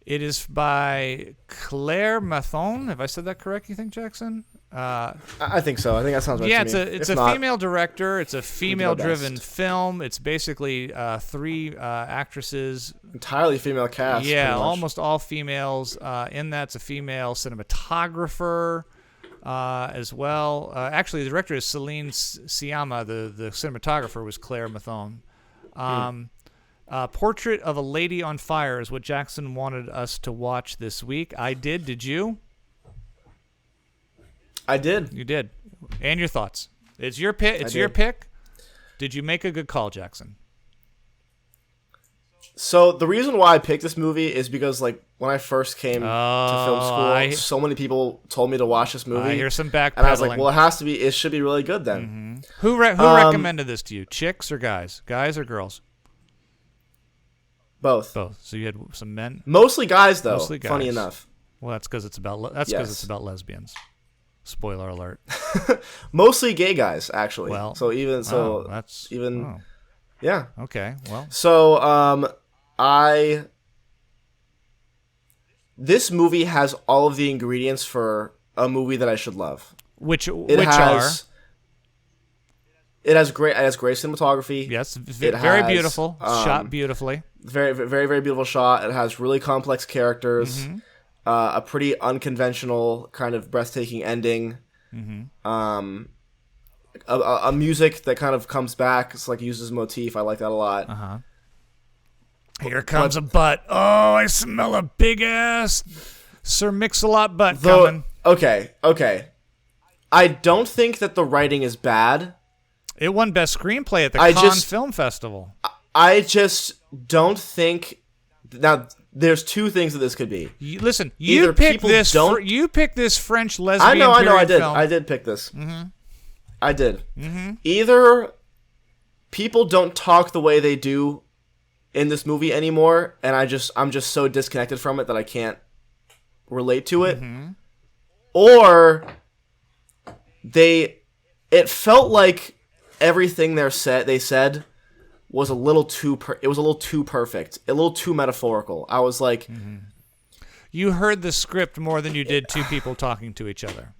[SPEAKER 9] It is by Claire Mathon. Have I said that correct, you think, Jackson?
[SPEAKER 10] I think so. I think that sounds right to me.
[SPEAKER 9] Yeah, it's a female director. It's a female-driven film. It's basically three actresses.
[SPEAKER 10] Entirely female cast.
[SPEAKER 9] Yeah, almost all females. In that's a female cinematographer as well. Actually, the director is Celine Sciamma. The cinematographer was Claire Mathon. Portrait of a Lady on Fire is what Jackson wanted us to watch this week. I did. Did you?
[SPEAKER 10] I did.
[SPEAKER 9] You did. And your thoughts. It's your pick. It's your pick. Did you make a good call, Jackson?
[SPEAKER 10] So the reason why I picked this movie is because, like, when I first came to film school, so many people told me to watch this movie.
[SPEAKER 9] I hear some backpedaling.
[SPEAKER 10] And I was like, well, it should be really good then.
[SPEAKER 9] Mm-hmm. Who recommended this to you? Chicks or guys? Guys or girls?
[SPEAKER 10] Both.
[SPEAKER 9] So you had some men?
[SPEAKER 10] Mostly guys, though.
[SPEAKER 9] Mostly guys.
[SPEAKER 10] Funny enough.
[SPEAKER 9] Well, that's because it's about lesbians. Spoiler alert.
[SPEAKER 10] Mostly gay guys, actually.
[SPEAKER 9] Well,
[SPEAKER 10] yeah.
[SPEAKER 9] Okay. Well.
[SPEAKER 10] So this movie has all of the ingredients for a movie that I should love.
[SPEAKER 9] It
[SPEAKER 10] has great cinematography.
[SPEAKER 9] Yes, very beautiful. Shot beautifully.
[SPEAKER 10] Very, very, very beautiful shot. It has really complex characters. Mm-hmm. A pretty unconventional, kind of breathtaking ending. Mm-hmm. A music that kind of comes back. It's like uses motif. I like that a lot.
[SPEAKER 9] Uh-huh. Here comes a butt. Oh, I smell a big ass Sir Mix-a-Lot butt coming.
[SPEAKER 10] Okay. I don't think that the writing is bad.
[SPEAKER 9] It won Best Screenplay at the Cannes Film Festival.
[SPEAKER 10] I just don't think... Now, there's two things that this could be.
[SPEAKER 9] Listen, you picked this French lesbian.
[SPEAKER 10] I know. I did.
[SPEAKER 9] Film.
[SPEAKER 10] I did pick this.
[SPEAKER 9] Mm-hmm.
[SPEAKER 10] I did.
[SPEAKER 9] Mm-hmm.
[SPEAKER 10] Either people don't talk the way they do in this movie anymore, and I'm just so disconnected from it that I can't relate to it,
[SPEAKER 9] mm-hmm.
[SPEAKER 10] or it felt like everything they said was a little too perfect, a little too metaphorical. I was like,
[SPEAKER 9] mm-hmm. You heard the script more than you did two people talking to each other.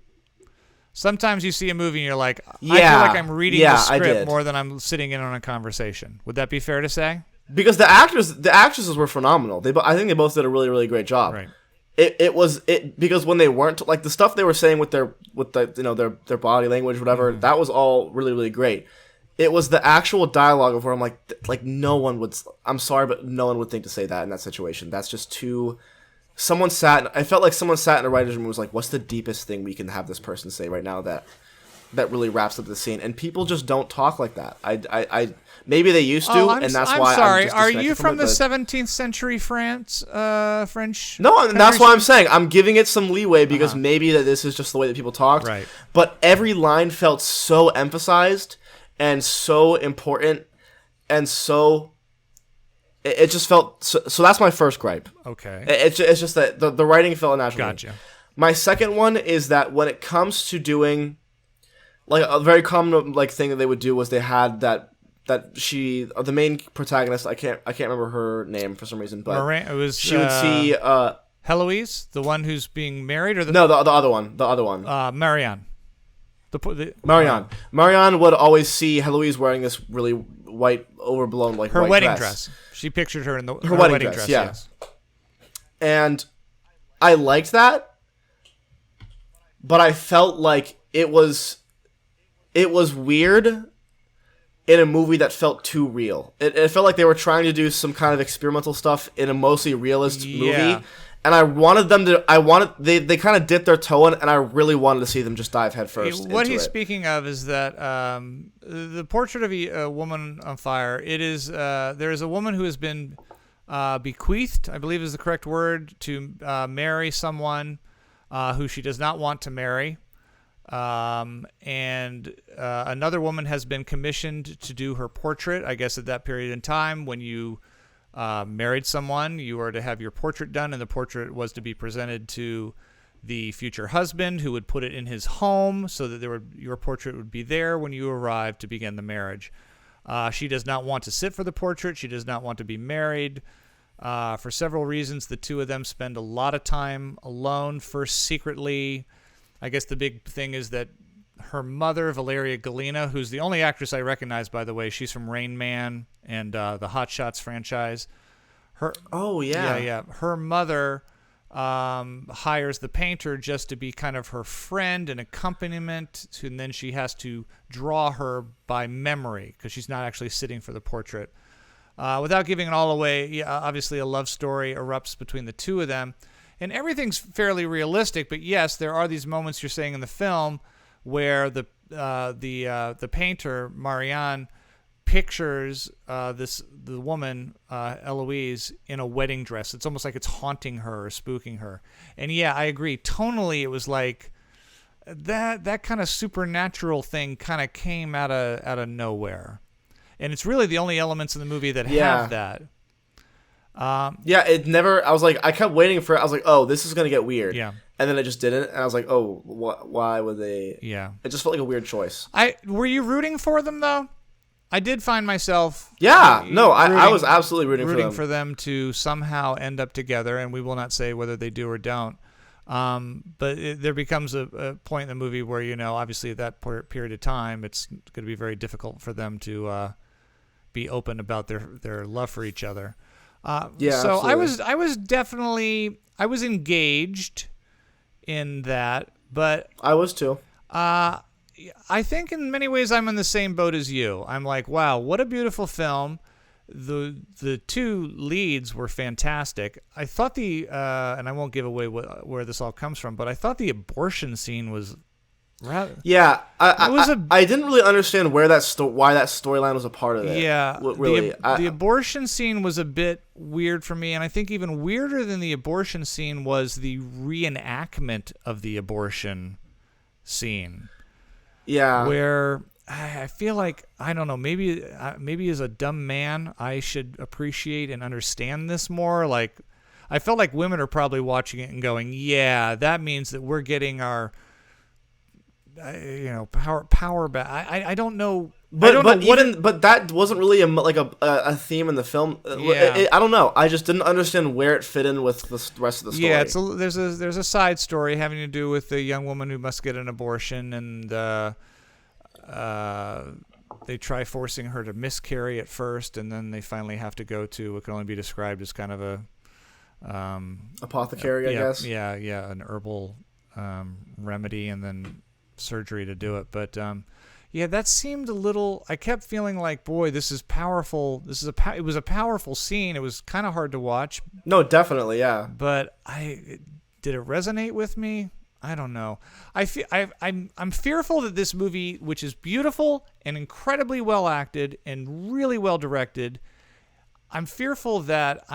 [SPEAKER 9] Sometimes you see a movie and you're like, I feel like I'm reading the script more than I'm sitting in on a conversation. Would that be fair to say?
[SPEAKER 10] Because the actresses were phenomenal. I think they both did a really, really great job.
[SPEAKER 9] Right.
[SPEAKER 10] It because when they weren't, like, the stuff they were saying with their body language, whatever,
[SPEAKER 9] mm-hmm.
[SPEAKER 10] that was all really, really great. It was the actual dialogue of where I'm like no one would. I'm sorry, but no one would think to say that in that situation. That's just too. I felt like someone sat in a writer's room and was like, "What's the deepest thing we can have this person say right now that really wraps up the scene?" And people just don't talk like that. I maybe they used to, and that's why.
[SPEAKER 9] I'm sorry.
[SPEAKER 10] I'm just
[SPEAKER 9] Are you
[SPEAKER 10] from
[SPEAKER 9] the 17th century French?
[SPEAKER 10] No, and that's why I'm saying I'm giving it some leeway because maybe that this is just the way that people talked.
[SPEAKER 9] Right.
[SPEAKER 10] But every line felt so emphasized and so important, and so it just felt so. That's my first gripe.
[SPEAKER 9] Okay.
[SPEAKER 10] It's just that the writing felt unnatural.
[SPEAKER 9] Gotcha.
[SPEAKER 10] My second one is that when it comes to doing, like, a very common like thing that they would do was they had that the main protagonist, I can't remember her name for some reason, but
[SPEAKER 9] It was
[SPEAKER 10] she would see
[SPEAKER 9] Heloise, the one who's being married, or
[SPEAKER 10] the other one,
[SPEAKER 9] Marianne.
[SPEAKER 10] Marianne would always see Heloise wearing this really white, overblown, like,
[SPEAKER 9] her
[SPEAKER 10] white
[SPEAKER 9] wedding dress. She pictured her in her wedding dress.
[SPEAKER 10] Yeah.
[SPEAKER 9] Yes.
[SPEAKER 10] And I liked that, but I felt like it was weird in a movie that felt too real. It felt like they were trying to do some kind of experimental stuff in a mostly realist movie, and I wanted them to. They kind of dipped their toe in, and I really wanted to see them just dive headfirst.
[SPEAKER 9] What he's speaking of is that the portrait of a woman on fire. It is there is a woman who has been bequeathed, I believe is the correct word, to marry someone who she does not want to marry. And another woman has been commissioned to do her portrait. I guess at that period in time when you married someone, you were to have your portrait done, and the portrait was to be presented to the future husband, who would put it in his home so that your portrait would be there when you arrived to begin the marriage. She does not want to sit for the portrait. She does not want to be married. For several reasons, the two of them spend a lot of time alone, first secretly. I guess the big thing is that her mother, Valeria Galina, who's the only actress I recognize, by the way, she's from Rain Man and the Hot Shots franchise. Her mother hires the painter just to be kind of her friend and accompaniment, and then she has to draw her by memory because she's not actually sitting for the portrait. Without giving it all away, obviously a love story erupts between the two of them. And everything's fairly realistic, but yes, there are these moments you're saying in the film where the painter Marianne pictures the woman Eloise in a wedding dress. It's almost like it's haunting her or spooking her. And yeah, I agree. Tonally, it was like that kind of supernatural thing kind of came out of nowhere, and it's really the only elements in the movie that have that.
[SPEAKER 10] It never. I was like, I kept waiting for it. I was like, oh, this is gonna get weird.
[SPEAKER 9] Yeah.
[SPEAKER 10] And then it just didn't. And I was like, oh, why would they?
[SPEAKER 9] Yeah.
[SPEAKER 10] It just felt like a weird choice.
[SPEAKER 9] Were you rooting for them though? I did find myself.
[SPEAKER 10] Yeah. No, I was absolutely rooting
[SPEAKER 9] for them to somehow end up together, and we will not say whether they do or don't. But there becomes a point in the movie where, obviously at that period of time, it's going to be very difficult for them to be open about their love for each other. So absolutely. I was engaged in that, but
[SPEAKER 10] I was too.
[SPEAKER 9] I think in many ways I'm in the same boat as you. I'm like, wow, what a beautiful film. The two leads were fantastic. I thought and I won't give away where this all comes from, but I thought the abortion scene was rather...
[SPEAKER 10] Yeah, I didn't really understand why that storyline was a part of it.
[SPEAKER 9] Yeah,
[SPEAKER 10] really.
[SPEAKER 9] The abortion scene was a bit weird for me, and I think even weirder than the abortion scene was the reenactment of the abortion scene.
[SPEAKER 10] Yeah.
[SPEAKER 9] Where I feel like, I don't know, maybe as a dumb man, I should appreciate and understand this more. Like, I felt like women are probably watching it and going, yeah, that means that we're getting our, power back. I don't know.
[SPEAKER 10] But that wasn't really a theme in the film.
[SPEAKER 9] Yeah.
[SPEAKER 10] I don't know. I just didn't understand where it fit in with the rest of the story.
[SPEAKER 9] Yeah, there's a side story having to do with the young woman who must get an abortion, and they try forcing her to miscarry at first, and then they finally have to go to what can only be described as kind of a
[SPEAKER 10] apothecary, I guess.
[SPEAKER 9] Yeah, an herbal remedy, and then surgery to do it. But that seemed a little. I kept feeling like, boy, this is powerful. It was a powerful scene. It was kind of hard to watch.
[SPEAKER 10] No, definitely, yeah.
[SPEAKER 9] But did it resonate with me? I don't know. I'm fearful that this movie, which is beautiful and incredibly well acted and really well directed, I'm fearful that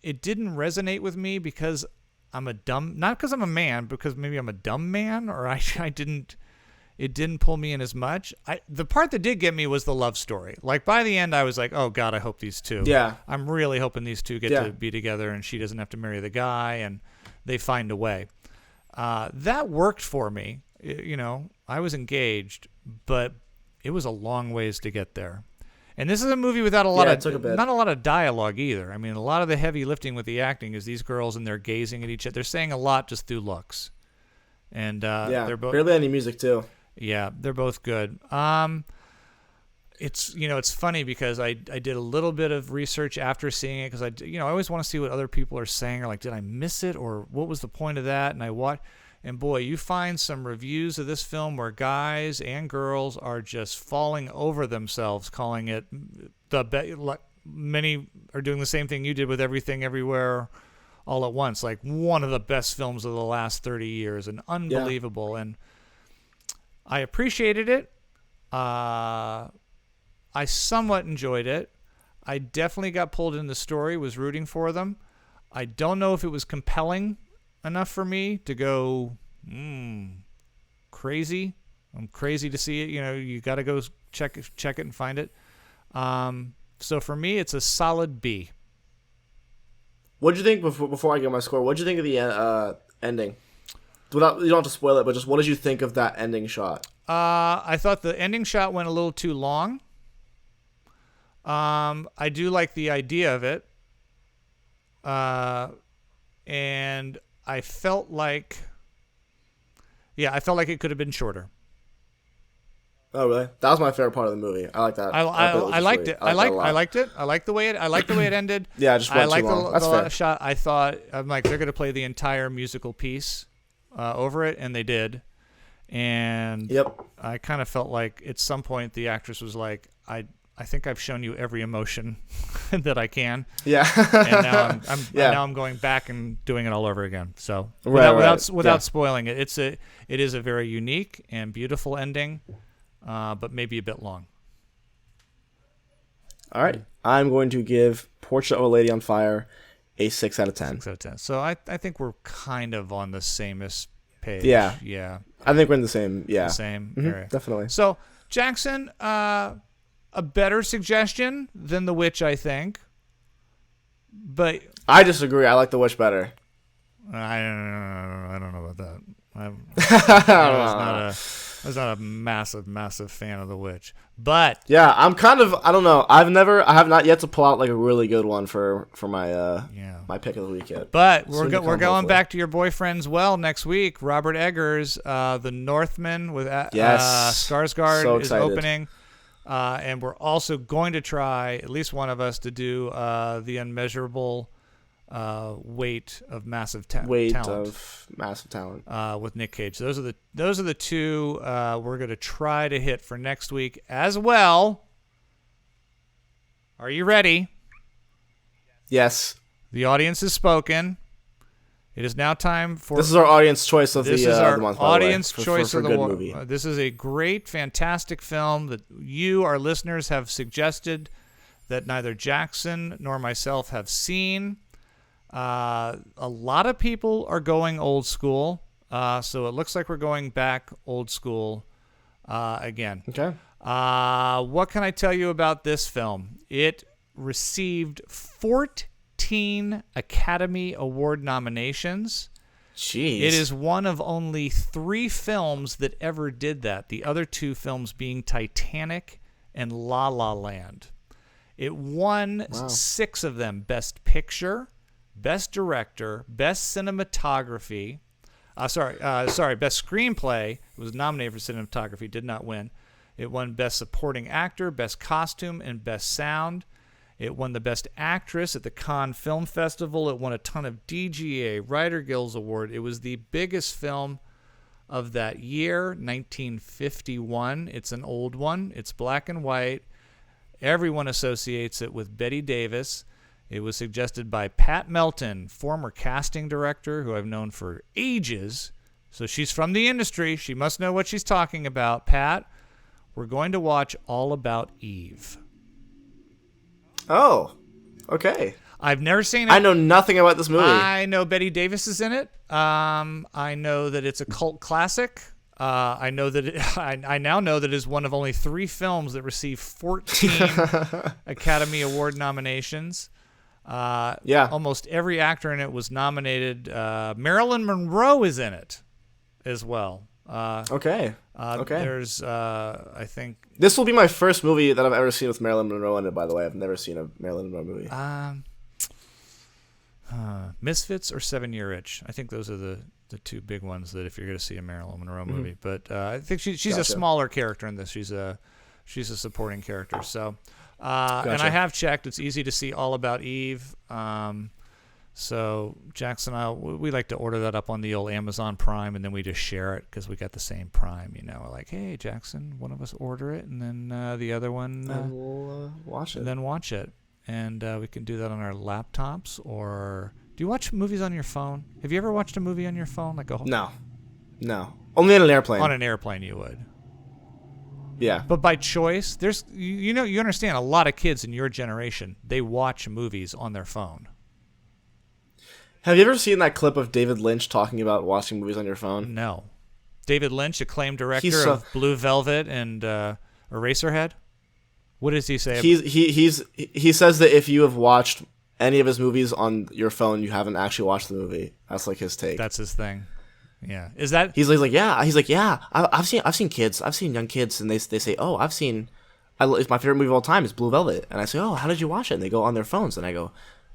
[SPEAKER 9] it didn't resonate with me because I'm not because I'm a man, because maybe I'm a dumb man, or it didn't pull me in as much. The part that did get me was the love story. Like, by the end, I was like, oh, God, I hope these two.
[SPEAKER 10] Yeah.
[SPEAKER 9] I'm really hoping these two get to be together and she doesn't have to marry the guy, and they find a way. That worked for me. I was engaged, but it was a long ways to get there. And this is a movie without not a lot of dialogue either. I mean, a lot of the heavy lifting with the acting is these girls and they're gazing at each other. They're saying a lot just through looks. And they're both
[SPEAKER 10] barely any music too.
[SPEAKER 9] Yeah, they're both good. It's funny because I did a little bit of research after seeing it because I always want to see what other people are saying or like, did I miss it or what was the point of that? And I watched. And boy, you find some reviews of this film where guys and girls are just falling over themselves, calling it many are doing the same thing you did with Everything Everywhere All at Once, like one of the best films of the last 30 years, and unbelievable. Yeah. And I appreciated it. I somewhat enjoyed it. I definitely got pulled in the story, was rooting for them. I don't know if it was compelling enough for me to go crazy. I'm crazy to see it. You got to go check it and find it. So for me, it's a solid B.
[SPEAKER 10] What'd you think before I get my score? What'd you think of the ending? You don't have to spoil it, but just what did you think of that ending shot?
[SPEAKER 9] I thought the ending shot went a little too long. I do like the idea of it. And I felt like it could have been shorter.
[SPEAKER 10] Oh, really? That was my favorite part of the movie. I like that.
[SPEAKER 9] I liked it. I liked it. I liked the way it ended.
[SPEAKER 10] Yeah, just went too long. That's fair.
[SPEAKER 9] Shot. I thought I'm like they're going to play the entire musical piece over it, and they did. And I kind of felt like at some point the actress was like, I think I've shown you every emotion that I can. Yeah. And now I'm going back and doing it all over again. So without spoiling it, it is a very unique and beautiful ending, but maybe a bit long.
[SPEAKER 10] All right. I'm going to give Portrait of a Lady on Fire a 6 out of 10.
[SPEAKER 9] 6 out of 10. So I think we're kind of on the samest page.
[SPEAKER 10] Yeah.
[SPEAKER 9] Yeah.
[SPEAKER 10] I think we're in the same. Yeah.
[SPEAKER 9] The same.
[SPEAKER 10] Mm-hmm,
[SPEAKER 9] area.
[SPEAKER 10] Definitely.
[SPEAKER 9] So Jackson, a better suggestion than The Witch, I think. But
[SPEAKER 10] I disagree. I like The Witch better.
[SPEAKER 9] I don't know about that. I was not a massive fan of The Witch. But
[SPEAKER 10] yeah, I'm kind of, I don't know. I have not yet to pull out like a really good one for my my pick of the week yet.
[SPEAKER 9] But we're going back to your boyfriend's well next week. Robert Eggers, The Northmen with Skarsgård is opening. And we're also going to try, at least one of us, to do The Unmeasurable Weight of Massive Talent. With Nick Cage. Those are the two we're going to try to hit for next week as well. Are you ready?
[SPEAKER 10] Yes.
[SPEAKER 9] The audience has spoken. It is now time for...
[SPEAKER 10] This is our audience choice of the month, by the way.
[SPEAKER 9] Choice of the
[SPEAKER 10] movie.
[SPEAKER 9] This is a great, fantastic film that you, our listeners, have suggested that neither Jackson nor myself have seen. A lot of people are going old school, so it looks like we're going back old school again.
[SPEAKER 10] Okay.
[SPEAKER 9] What can I tell you about this film? It received 14 Academy Award nominations.
[SPEAKER 10] Jeez.
[SPEAKER 9] It is one of only 3 films that ever did that. The other 2 films being Titanic and La La Land. It won 6 of them: Best Picture, Best Director, Best Cinematography. Best Screenplay. It was nominated for cinematography, did not win. It won Best Supporting Actor, Best Costume, and Best Sound. It won the Best Actress at the Cannes Film Festival. It won a ton of DGA, Writer Guilds Award. It was the biggest film of that year, 1951. It's an old one. It's black and white. Everyone associates it with Bette Davis. It was suggested by Pat Melton, former casting director who I've known for ages. So she's from the industry. She must know what she's talking about. Pat, we're going to watch All About Eve.
[SPEAKER 10] Oh, okay.
[SPEAKER 9] I've never seen it.
[SPEAKER 10] I know nothing about this movie.
[SPEAKER 9] I know Bette Davis is in it. I know that it's a cult classic. I know that I now know that it is one of only 3 films that received 14 Academy Award nominations. Almost every actor in it was nominated. Marilyn Monroe is in it. as well.
[SPEAKER 10] Okay.
[SPEAKER 9] There's, I think...
[SPEAKER 10] This will be my first movie that I've ever seen with Marilyn Monroe in it, by the way. I've never seen a Marilyn Monroe movie.
[SPEAKER 9] Misfits or 7-Year Itch. I think those are the two big ones that if you're going to see a Marilyn Monroe movie. But I think she's a smaller character in this. She's a supporting character. So, and I have checked. It's easy to see All About Eve. So Jackson and I, we like to order that up on the old Amazon Prime, and then we just share it because we got the same Prime. We're like, hey, Jackson, one of us order it, and then the other one
[SPEAKER 10] we'll watch it.
[SPEAKER 9] And then watch it. And we can do that on our laptops. Or do you watch movies on your phone? Have you ever watched a movie on your phone?
[SPEAKER 10] No. Only on an airplane.
[SPEAKER 9] On an airplane, you would.
[SPEAKER 10] Yeah.
[SPEAKER 9] But by choice, there's you understand a lot of kids in your generation, they watch movies on their phone.
[SPEAKER 10] Have you ever seen that clip of David Lynch talking about watching movies on your phone?
[SPEAKER 9] No. David Lynch, acclaimed director of Blue Velvet and Eraserhead. What does he say?
[SPEAKER 10] He says that if you have watched any of his movies on your phone, you haven't actually watched the movie. That's like his take.
[SPEAKER 9] That's his thing. Yeah. Is that?
[SPEAKER 10] He's like, yeah. I've seen kids. I've seen young kids, and they say, oh, it's my favorite movie of all time is Blue Velvet, and I say, oh, how did you watch it? And they go on their phones, and I go,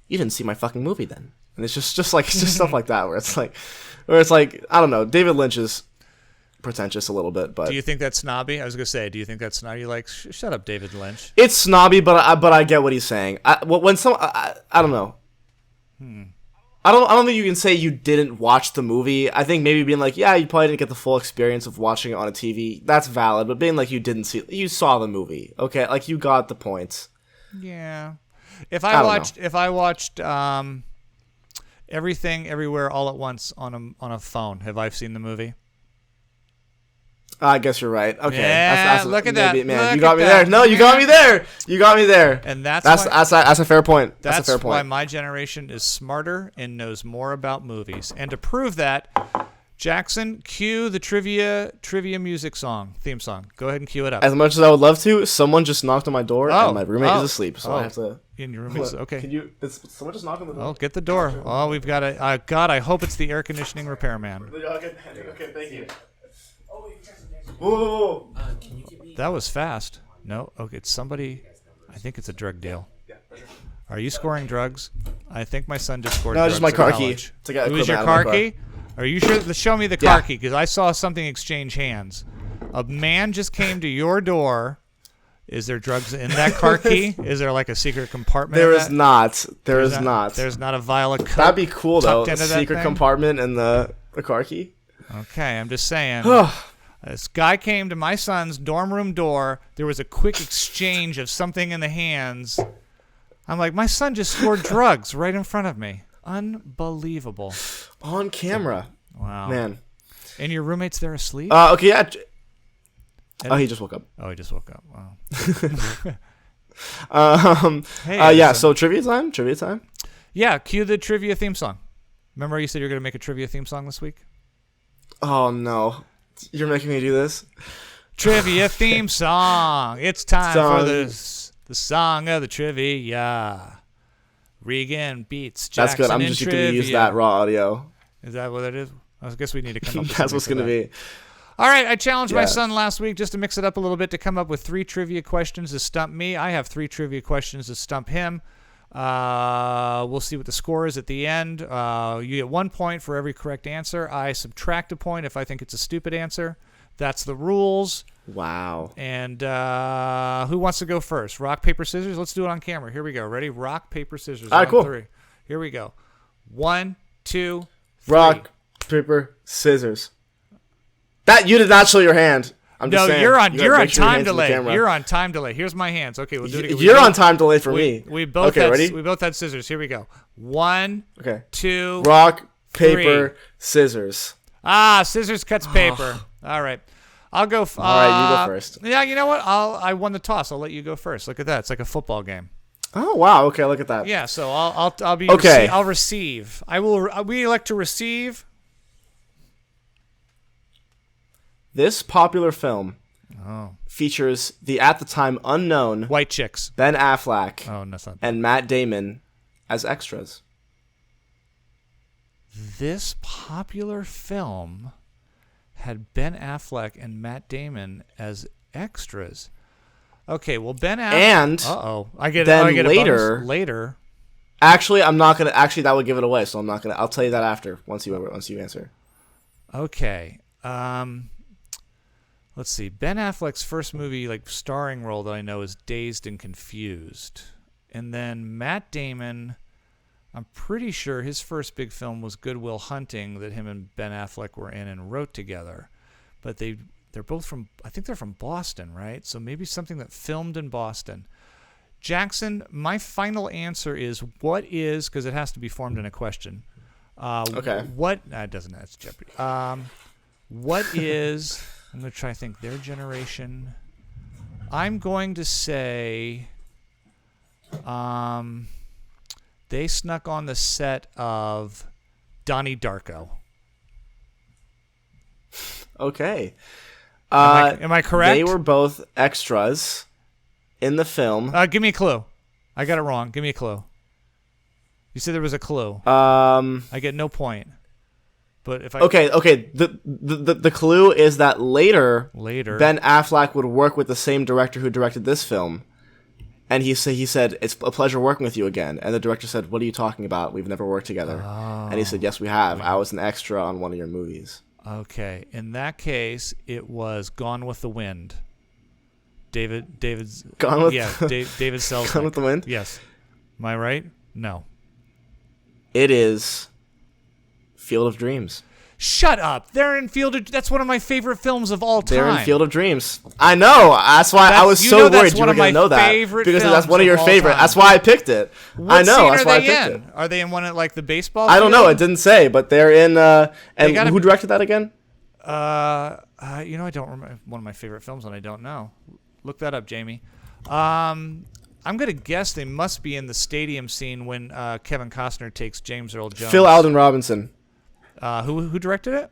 [SPEAKER 10] you didn't see my fucking movie then. And it's just stuff like that where it's like I don't know. David Lynch is pretentious a little bit, but
[SPEAKER 9] do you think that's snobby? I was gonna say, do you think that's snobby? You're like, shut up, David Lynch.
[SPEAKER 10] It's snobby, but I get what he's saying. I don't know. I don't think you can say you didn't watch the movie. I think maybe being like, yeah, you probably didn't get the full experience of watching it on a TV. That's valid, but being like you saw the movie, okay, like you got the points.
[SPEAKER 9] Yeah. If I watched Everything Everywhere All at Once on a phone, have I seen the movie?
[SPEAKER 10] I guess you're right. Okay.
[SPEAKER 9] Yeah,
[SPEAKER 10] that's
[SPEAKER 9] look at
[SPEAKER 10] maybe,
[SPEAKER 9] that.
[SPEAKER 10] Man, you got me there. No, you got me there. You got me there.
[SPEAKER 9] And that's
[SPEAKER 10] a fair point. That's a fair point.
[SPEAKER 9] Why my generation is smarter and knows more about movies. And to prove that, Jackson, cue the trivia music theme song. Go ahead and cue it up.
[SPEAKER 10] As much as I would love to, someone just knocked on my door, and my roommate is asleep, so I have to.
[SPEAKER 9] And your roommate's okay.
[SPEAKER 10] Did someone just knock on the door?
[SPEAKER 9] Oh, get the door. Oh, we've got a. God, I hope it's the air conditioning repairman.
[SPEAKER 10] Okay, thank you. Whoa.
[SPEAKER 9] That was fast. No, okay, it's somebody. I think it's a drug deal. Are you scoring drugs? I think my son just scored drugs.
[SPEAKER 10] No, just my car key.
[SPEAKER 9] Who's your car key? Are you sure? Show me the car key, because I saw something exchange hands. A man just came to your door. Is there drugs in that car key? Is there like a secret compartment?
[SPEAKER 10] There is not. There is not.
[SPEAKER 9] There's not a vial of coke.
[SPEAKER 10] That'd be cool though. A secret compartment in the car key.
[SPEAKER 9] Okay, I'm just saying. This guy came to my son's dorm room door. There was a quick exchange of something in the hands. I'm like, my son just scored drugs right in front of me. Unbelievable.
[SPEAKER 10] On camera.
[SPEAKER 9] Wow.
[SPEAKER 10] Man.
[SPEAKER 9] And your roommate's there asleep?
[SPEAKER 10] Okay, yeah. He just woke up.
[SPEAKER 9] Oh, he just woke up.
[SPEAKER 10] Wow. Yeah, so trivia time?
[SPEAKER 9] Yeah, cue the trivia theme song. Remember you said you were going to make a trivia theme song this week?
[SPEAKER 10] Oh, no. You're making me do this?
[SPEAKER 9] Trivia theme song. It's time for the song of the trivia. Regan beats Jackson.
[SPEAKER 10] That's good. I'm just going to use that raw audio.
[SPEAKER 9] Is that what it is? I guess we need to come up with
[SPEAKER 10] That's what's going to be.
[SPEAKER 9] All right, I challenged my son last week just to mix it up a little bit to come up with 3 trivia questions to stump me. I have 3 trivia questions to stump him. We'll see what the score is at the end. You get 1 point for every correct answer. I subtract a point if I think it's a stupid answer. That's the rules.
[SPEAKER 10] Wow.
[SPEAKER 9] And who wants to go first? Rock, paper, scissors? Let's do it on camera. Here we go. Ready? Rock, paper, scissors.
[SPEAKER 10] All right, cool.
[SPEAKER 9] 3. Here we go. 1, 2, 3.
[SPEAKER 10] Rock, paper, scissors. That you did not show your hand. I'm just saying.
[SPEAKER 9] You're on time delay. You're on time delay. Here's my hands. Okay, we'll do it again.
[SPEAKER 10] You're on time delay for me.
[SPEAKER 9] We both
[SPEAKER 10] ready?
[SPEAKER 9] We both had scissors. Here we go. 1, 2,
[SPEAKER 10] rock, paper,
[SPEAKER 9] 3.
[SPEAKER 10] Scissors.
[SPEAKER 9] Scissors cuts paper. All right. I'll go.
[SPEAKER 10] All right, you go first.
[SPEAKER 9] Yeah, you know what? I won the toss. I'll let you go first. Look at that. It's like a football game.
[SPEAKER 10] Oh wow. Okay, look at that.
[SPEAKER 9] Yeah. So I'll be
[SPEAKER 10] okay.
[SPEAKER 9] I'll receive. I will. We elect to receive.
[SPEAKER 10] This popular film features the at the time unknown
[SPEAKER 9] white chicks
[SPEAKER 10] Ben Affleck
[SPEAKER 9] and
[SPEAKER 10] Matt Damon as extras.
[SPEAKER 9] This popular film had Ben Affleck and Matt Damon as extras. Okay, well Ben Affleck.
[SPEAKER 10] And
[SPEAKER 9] I get
[SPEAKER 10] then
[SPEAKER 9] a
[SPEAKER 10] later.
[SPEAKER 9] bonus later.
[SPEAKER 10] Actually, I'm not gonna. Actually, that would give it away. So I'm not gonna. I'll tell you that after once you answer.
[SPEAKER 9] Okay. Let's see. Ben Affleck's first movie, like starring role that I know, is Dazed and Confused, and then Matt Damon. I'm pretty sure his first big film was Good Will Hunting that him and Ben Affleck were in and wrote together. But they're both from, I think they're from Boston, right? So maybe something that filmed in Boston. Jackson, my final answer is what is, because it has to be formed in a question.
[SPEAKER 10] Okay.
[SPEAKER 9] What, it doesn't, that's Jeopardy. What is, I'm going to try to think, their generation. I'm going to say, they snuck on the set of Donnie Darko.
[SPEAKER 10] Okay.
[SPEAKER 9] Am I correct?
[SPEAKER 10] They were both extras in the film.
[SPEAKER 9] Give me a clue. I got it wrong. Give me a clue. You said there was a clue.
[SPEAKER 10] I
[SPEAKER 9] get no point. But if I
[SPEAKER 10] Okay. The clue is that later Ben Affleck would work with the same director who directed this film. And he said, it's a pleasure working with you again. And the director said, what are you talking about? We've never worked together. And he said, yes, we have. I was an extra on one of your movies.
[SPEAKER 9] Okay. In that case, it was Gone with the Wind. David's
[SPEAKER 10] Gone with
[SPEAKER 9] David Selznick.
[SPEAKER 10] Gone with the Wind?
[SPEAKER 9] Yes. Am I right? No.
[SPEAKER 10] It is Field of Dreams.
[SPEAKER 9] Shut up! They're in Field of. That's one of my favorite films of all time.
[SPEAKER 10] They're in Field of Dreams. I know. That's why I was so worried you were going to know that because that's one of your favorite. That's why I picked it. I know. That's why I picked it.
[SPEAKER 9] Are they in one of like the baseball?
[SPEAKER 10] I don't know. It didn't say, but they're in. And who directed that again?
[SPEAKER 9] I don't remember. One of my favorite films, and I don't know. Look that up, Jamie. I'm gonna guess they must be in the stadium scene when Kevin Costner takes James Earl Jones.
[SPEAKER 10] Phil Alden Robinson.
[SPEAKER 9] Who directed it?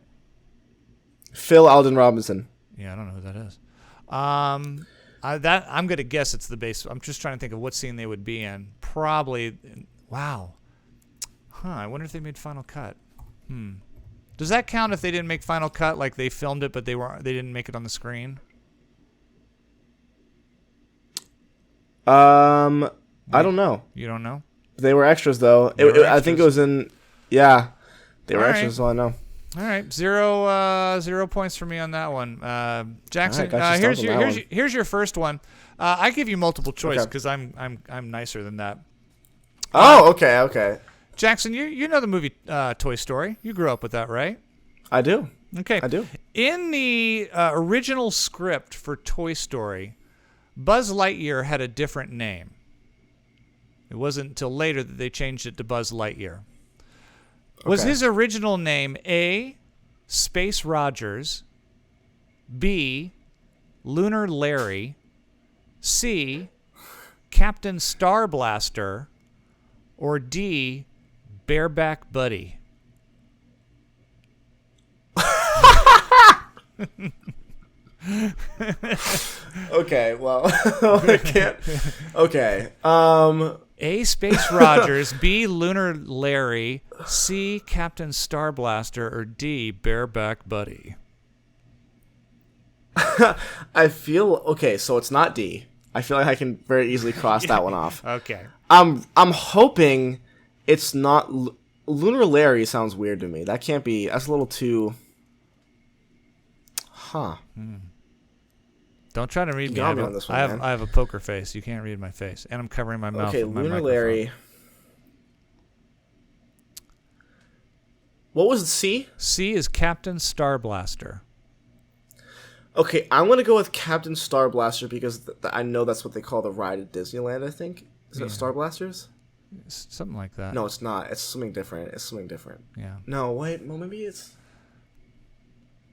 [SPEAKER 10] Phil Alden Robinson.
[SPEAKER 9] Yeah, I don't know who that is. I'm gonna guess it's the base. I'm just trying to think of what scene they would be in. Probably. Wow. I wonder if they made Final Cut. Does that count if they didn't make Final Cut? Like they filmed it, but they didn't make it on the screen.
[SPEAKER 10] I don't know.
[SPEAKER 9] You don't know?
[SPEAKER 10] They were extras though. I think it was in. Yeah. They were extras, so I know.
[SPEAKER 9] All right, 0 points for me on that one. Jackson,
[SPEAKER 10] right,
[SPEAKER 9] here's your first one. I give you multiple choice because I'm nicer than that.
[SPEAKER 10] Oh, okay.
[SPEAKER 9] Jackson, you know the movie Toy Story. You grew up with that, right?
[SPEAKER 10] I do.
[SPEAKER 9] Okay,
[SPEAKER 10] I do.
[SPEAKER 9] In the original script for Toy Story, Buzz Lightyear had a different name. It wasn't until later that they changed it to Buzz Lightyear. Was his original name A, Space Rogers, B, Lunar Larry, C, Captain Star Blaster, or D, Bareback Buddy?
[SPEAKER 10] Okay, well, I can't. Okay.
[SPEAKER 9] A, Space Rogers, B, Lunar Larry, C, Captain Star Blaster, or D, Bareback Buddy?
[SPEAKER 10] I feel okay, so it's not D. I feel like I can very easily cross that one off.
[SPEAKER 9] Okay.
[SPEAKER 10] I'm hoping it's not Lunar Larry. Sounds weird to me. That can't be. That's a little too.
[SPEAKER 9] Don't try to read me.
[SPEAKER 10] I
[SPEAKER 9] have a poker face. You can't read my face, and I'm covering my mouth.
[SPEAKER 10] Okay,
[SPEAKER 9] with my
[SPEAKER 10] Lunar
[SPEAKER 9] microphone.
[SPEAKER 10] Larry. What was C?
[SPEAKER 9] C is Captain Star Blaster.
[SPEAKER 10] Okay, I'm gonna go with Captain Star Blaster because I know that's what they call the ride at Disneyland. I think is it Star Blasters?
[SPEAKER 9] Something like that.
[SPEAKER 10] No, it's not. It's something different.
[SPEAKER 9] Yeah.
[SPEAKER 10] No, wait. Well, maybe it's.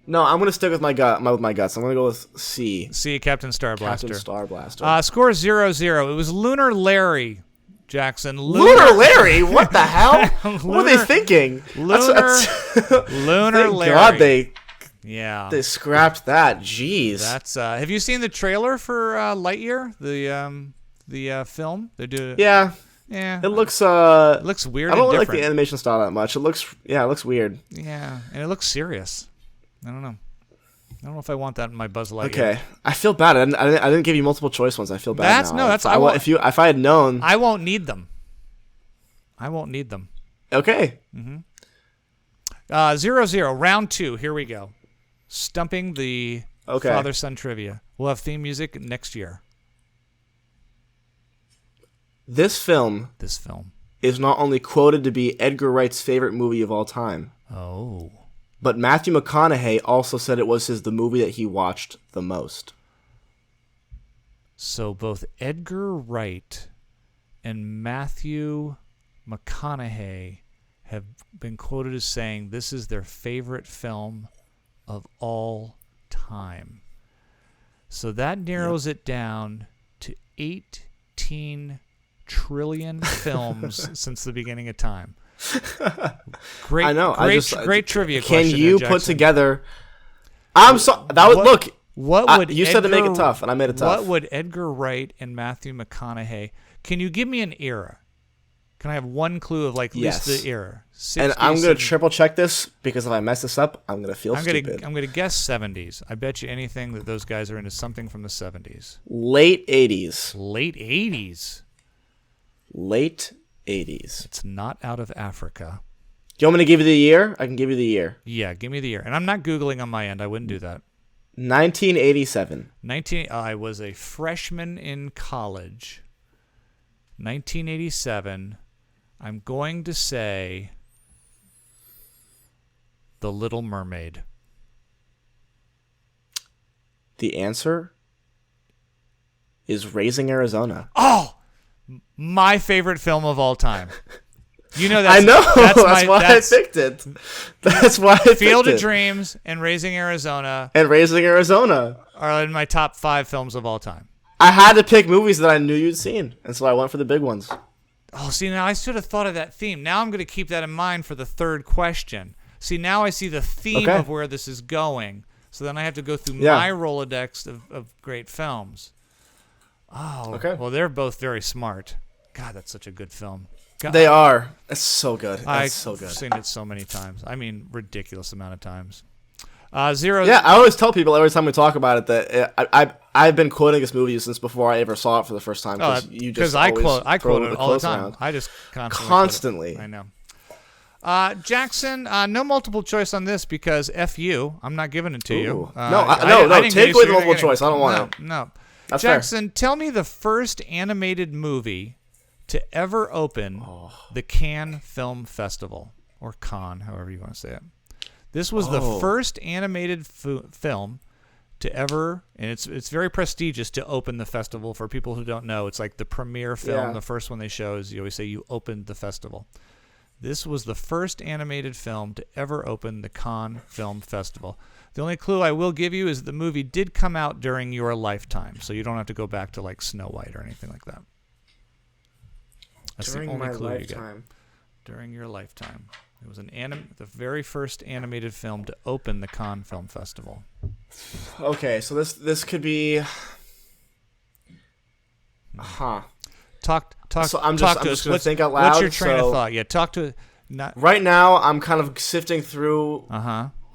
[SPEAKER 10] No, I'm gonna stick with my guts. I'm gonna go with C.
[SPEAKER 9] C, Captain Star Blaster.
[SPEAKER 10] Captain Star Blaster.
[SPEAKER 9] Score 0-0. It was Lunar Larry, Jackson.
[SPEAKER 10] Lunar Larry? What the hell? What were they thinking?
[SPEAKER 9] Lunar Larry.
[SPEAKER 10] Thank
[SPEAKER 9] God
[SPEAKER 10] they scrapped that. Jeez.
[SPEAKER 9] That's. Have you seen the trailer for Lightyear? The film. They do.
[SPEAKER 10] Yeah.
[SPEAKER 9] Yeah.
[SPEAKER 10] It looks.
[SPEAKER 9] It looks weird.
[SPEAKER 10] I don't
[SPEAKER 9] and
[SPEAKER 10] like
[SPEAKER 9] different.
[SPEAKER 10] the animation style that much. It looks weird.
[SPEAKER 9] Yeah, and it looks serious. I don't know. I don't know if I want that in my Buzz Lightyear.
[SPEAKER 10] Okay, I feel bad. I didn't give you multiple choice ones. I feel bad now. If I had known,
[SPEAKER 9] I won't need them.
[SPEAKER 10] Okay.
[SPEAKER 9] 0-0, round 2. Here we go. Stumping the father-son trivia. We'll have theme music next year.
[SPEAKER 10] This film is not only quoted to be Edgar Wright's favorite movie of all time.
[SPEAKER 9] Oh.
[SPEAKER 10] But Matthew McConaughey also said it was the movie that he watched the most.
[SPEAKER 9] So both Edgar Wright and Matthew McConaughey have been quoted as saying this is their favorite film of all time. So that narrows it down to 18 trillion films since the beginning of time. Great,
[SPEAKER 10] I know.
[SPEAKER 9] Great trivia
[SPEAKER 10] can
[SPEAKER 9] question.
[SPEAKER 10] Can you
[SPEAKER 9] there,
[SPEAKER 10] put together? What would you said to make it tough, and I made it tough.
[SPEAKER 9] What would Edgar Wright and Matthew McConaughey? Can you give me an era? Can I have one clue of at least the era? 60s,
[SPEAKER 10] and I'm going to triple check this because if I mess this up, I'm going to feel stupid.
[SPEAKER 9] I'm going to guess 70s. I bet you anything that those guys are into something from the 70s.
[SPEAKER 10] Late 80s.
[SPEAKER 9] Late 80s.
[SPEAKER 10] Late 80s.
[SPEAKER 9] It's not out of Africa.
[SPEAKER 10] Do you want me to give you the year? I can give you the year.
[SPEAKER 9] Yeah, give me the year. And I'm not Googling on my end. I wouldn't do that.
[SPEAKER 10] 1987.
[SPEAKER 9] I was a freshman in college. 1987. I'm going to say The Little Mermaid.
[SPEAKER 10] The answer is Raising Arizona.
[SPEAKER 9] Oh! My favorite film of all time. You know
[SPEAKER 10] that. I know. That's why I picked it. That's why I picked it.
[SPEAKER 9] Field of Dreams and Raising Arizona.
[SPEAKER 10] Are
[SPEAKER 9] in my top 5 films of all time.
[SPEAKER 10] I had to pick movies that I knew you'd seen, and so I went for the big ones.
[SPEAKER 9] Oh, see, now I should have thought of that theme. Now I'm going to keep that in mind for the third question. See, now I see the theme of where this is going. So then I have to go through my Rolodex of great films. Oh, okay. Well, they're both very smart. God, that's such a good film. God,
[SPEAKER 10] they are. It's so good. I've
[SPEAKER 9] seen it so many times. I mean, ridiculous amount of times. 0.
[SPEAKER 10] Yeah, I always tell people every time we talk about it that I've been quoting this movie since before I ever saw it for the first time.
[SPEAKER 9] Because I quote it all the time. Around. I just constantly. I know. Jackson, no multiple choice on this because F you. I'm not giving it to you.
[SPEAKER 10] No. Take away the multiple choice. I don't want it.
[SPEAKER 9] No.
[SPEAKER 10] That's
[SPEAKER 9] Jackson,
[SPEAKER 10] fair.
[SPEAKER 9] Tell me the first animated movie to ever open the Cannes Film Festival, or Cannes, however you want to say it. This was the first animated film to ever, and it's very prestigious to open the festival. For people who don't know, it's like the premiere film. The first one they show is, you always say, you opened the festival. This was the first animated film to ever open the Cannes Film Festival. The only clue I will give you is the movie did come out during your lifetime, so you don't have to go back to like Snow White or anything like that. That's
[SPEAKER 10] during
[SPEAKER 9] the only
[SPEAKER 10] my
[SPEAKER 9] clue
[SPEAKER 10] lifetime.
[SPEAKER 9] You get. During your lifetime. It was the very first animated film to open the Cannes Film Festival.
[SPEAKER 10] Okay, so this could be... So I'm just going to think out loud.
[SPEAKER 9] What's your train of thought? Yeah, talk to...
[SPEAKER 10] Right now, I'm kind of sifting through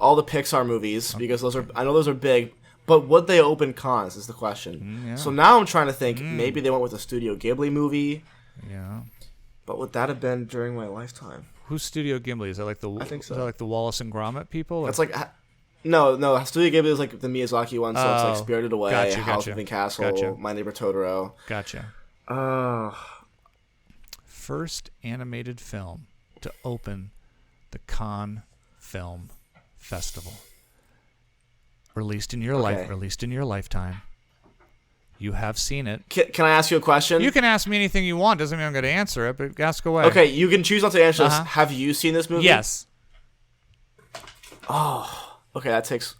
[SPEAKER 10] all the Pixar movies because I know those are big, but would they open Cannes is the question.
[SPEAKER 9] Yeah.
[SPEAKER 10] So now I'm trying to think maybe they went with a Studio Ghibli movie.
[SPEAKER 9] Yeah.
[SPEAKER 10] But would that have been during my lifetime?
[SPEAKER 9] Who's Studio Ghibli? Is that like
[SPEAKER 10] I think so.
[SPEAKER 9] Is that like the Wallace and Gromit people?
[SPEAKER 10] That's like... No. Studio Ghibli is like the Miyazaki one, so it's like Spirited Away, House Moving Castle, My Neighbor Totoro.
[SPEAKER 9] Gotcha. First animated film to open the Cannes Film Festival. Released in your lifetime. You have seen it.
[SPEAKER 10] Can I ask you a question?
[SPEAKER 9] You can ask me anything you want. Doesn't mean I'm going to answer it, but ask away.
[SPEAKER 10] Okay, you can choose not to answer this. Have you seen this movie?
[SPEAKER 9] Yes.
[SPEAKER 10] Oh, okay, that takes...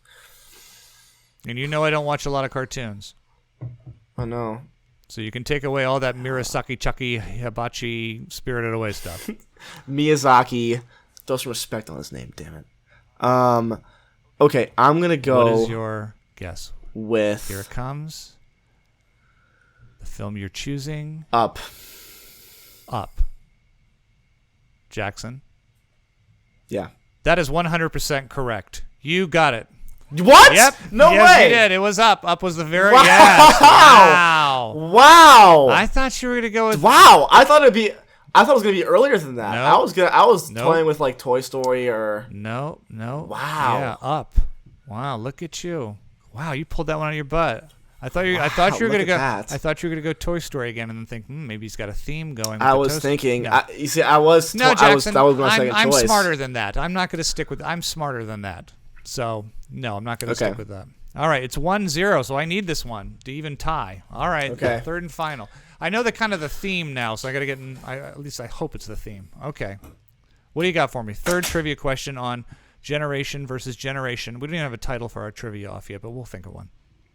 [SPEAKER 9] And you know I don't watch a lot of cartoons.
[SPEAKER 10] I know.
[SPEAKER 9] So you can take away all that Murasaki, Chucky, Hibachi, Spirited Away stuff.
[SPEAKER 10] Miyazaki. Throw some respect on his name, damn it. Okay, I'm going to go...
[SPEAKER 9] What is your guess?
[SPEAKER 10] With...
[SPEAKER 9] Here it comes. The film you're choosing.
[SPEAKER 10] Up.
[SPEAKER 9] Jackson?
[SPEAKER 10] Yeah.
[SPEAKER 9] That is 100% correct. You got it.
[SPEAKER 10] What?
[SPEAKER 9] Yep.
[SPEAKER 10] No
[SPEAKER 9] yes,
[SPEAKER 10] way.
[SPEAKER 9] You did. It was Up. Up was the very
[SPEAKER 10] Wow.
[SPEAKER 9] yes. Wow.
[SPEAKER 10] Wow.
[SPEAKER 9] I thought you were gonna go with.
[SPEAKER 10] Wow. I thought it was gonna be earlier than that.
[SPEAKER 9] Nope.
[SPEAKER 10] I was
[SPEAKER 9] Nope.
[SPEAKER 10] toying with like Toy Story or.
[SPEAKER 9] No.
[SPEAKER 10] Wow.
[SPEAKER 9] Yeah. Up. Wow. Look at you. Wow. You pulled that one out of your butt. I thought you were gonna go.
[SPEAKER 10] That.
[SPEAKER 9] I thought you were gonna go Toy Story again, and then think maybe he's got a theme going. With
[SPEAKER 10] I was thinking.
[SPEAKER 9] No.
[SPEAKER 10] You see, I was.
[SPEAKER 9] No, Jackson.
[SPEAKER 10] That was my second
[SPEAKER 9] I'm
[SPEAKER 10] choice.
[SPEAKER 9] smarter than that. I'm not gonna stick with. I'm smarter than that. So no, I'm not gonna stick with that. All right, it's 1-0, so I need this one to even tie. All right,
[SPEAKER 10] okay.
[SPEAKER 9] Third and final. I know the kind of the theme now, so I got to get in. At least I hope it's the theme. Okay. What do you got for me? Third trivia question on generation versus generation. We don't even have a title for our trivia off yet, but we'll think of one.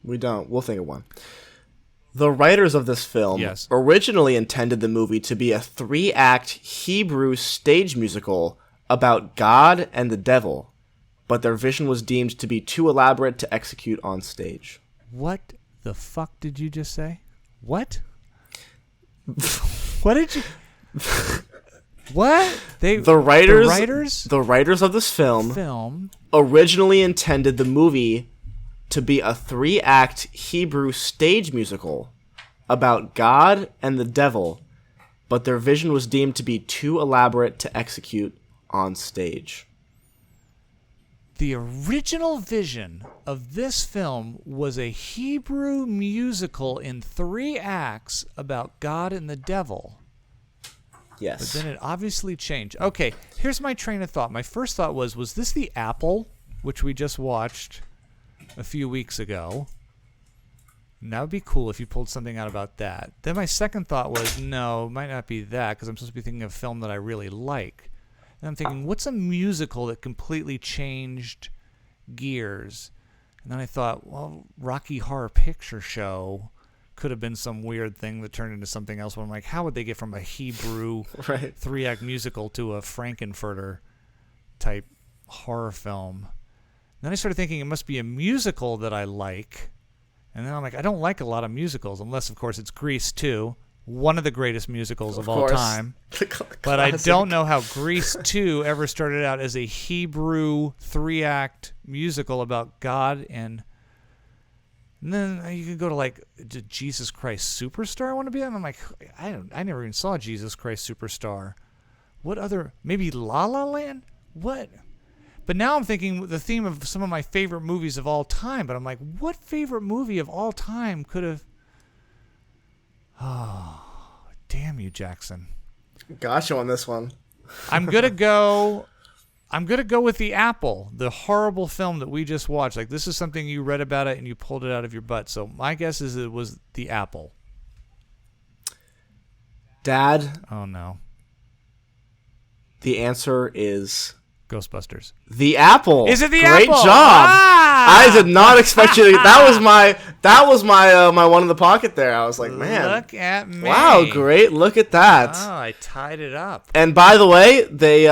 [SPEAKER 10] We don't. We'll think of one. The writers of this film originally intended the movie to be a 3-act Hebrew stage musical about God and the devil, but their vision was deemed to be too elaborate to execute on stage.
[SPEAKER 9] What the fuck did you just say? What? What did you... What? The
[SPEAKER 10] writers of this film originally intended the movie to be a 3-act Hebrew stage musical about God and the devil, but their vision was deemed to be too elaborate to execute on stage.
[SPEAKER 9] The original vision of this film was a Hebrew musical in 3 acts about God and the devil.
[SPEAKER 10] Yes.
[SPEAKER 9] But then it obviously changed. Okay, here's my train of thought. My first thought was this the Apple, which we just watched a few weeks ago? And that would be cool if you pulled something out about that. Then my second thought was, no, it might not be that, because I'm supposed to be thinking of a film that I really like. And I'm thinking, what's a musical that completely changed gears? And then I thought, well, Rocky Horror Picture Show could have been some weird thing that turned into something else. But I'm like, how would they get from a Hebrew 3-act musical to a Frankenfurter type horror film? And then I started thinking it must be a musical that I like. And then I'm like, I don't like a lot of musicals, unless, of course, it's Grease 2, one of the greatest musicals of all time. But I don't know how Grease 2 ever started out as a Hebrew 3-act musical about God and then you could go to like Jesus Christ Superstar I want to be on. I'm like, I never even saw Jesus Christ Superstar. What other, maybe La La Land? What? But now I'm thinking the theme of some of my favorite movies of all time. But I'm like, what favorite movie of all time could have... Oh, damn you, Jackson.
[SPEAKER 10] Got you on this one.
[SPEAKER 9] I'm gonna go with The Apple, the horrible film that we just watched. Like, this is something you read about it and you pulled it out of your butt. So my guess is it was The Apple.
[SPEAKER 10] Dad.
[SPEAKER 9] Oh no.
[SPEAKER 10] The answer is
[SPEAKER 9] Ghostbusters.
[SPEAKER 10] The Apple.
[SPEAKER 9] Is it The
[SPEAKER 10] Great
[SPEAKER 9] Apple?
[SPEAKER 10] job.
[SPEAKER 9] Ah!
[SPEAKER 10] I did not expect you to. That was my one in the pocket there. I was like, man.
[SPEAKER 9] Look at me.
[SPEAKER 10] Wow, great. Look at that.
[SPEAKER 9] Oh, I tied it up.
[SPEAKER 10] And by the way, they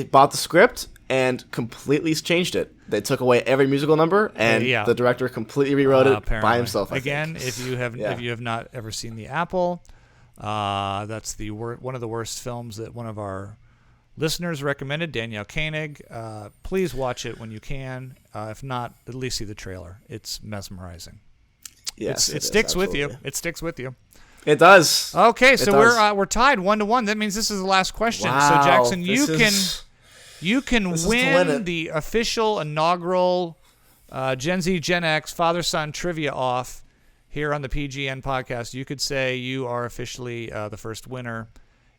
[SPEAKER 10] bought the script and completely changed it. They took away every musical number, and the director completely rewrote it
[SPEAKER 9] apparently.
[SPEAKER 10] by himself.
[SPEAKER 9] Again, if you have not ever seen The Apple, that's one of the worst films that one of our listeners recommended, Danielle Koenig. Please watch it when you can. If not, at least see the trailer. It's mesmerizing.
[SPEAKER 10] Yes,
[SPEAKER 9] it sticks with you. It sticks with you.
[SPEAKER 10] It does.
[SPEAKER 9] Okay, so we're tied 1-1. That means this is the last question.
[SPEAKER 10] Wow,
[SPEAKER 9] so Jackson, you can win the official inaugural Gen Z Gen X Father Son Trivia Off here on the PGN podcast. You could say you are officially the first winner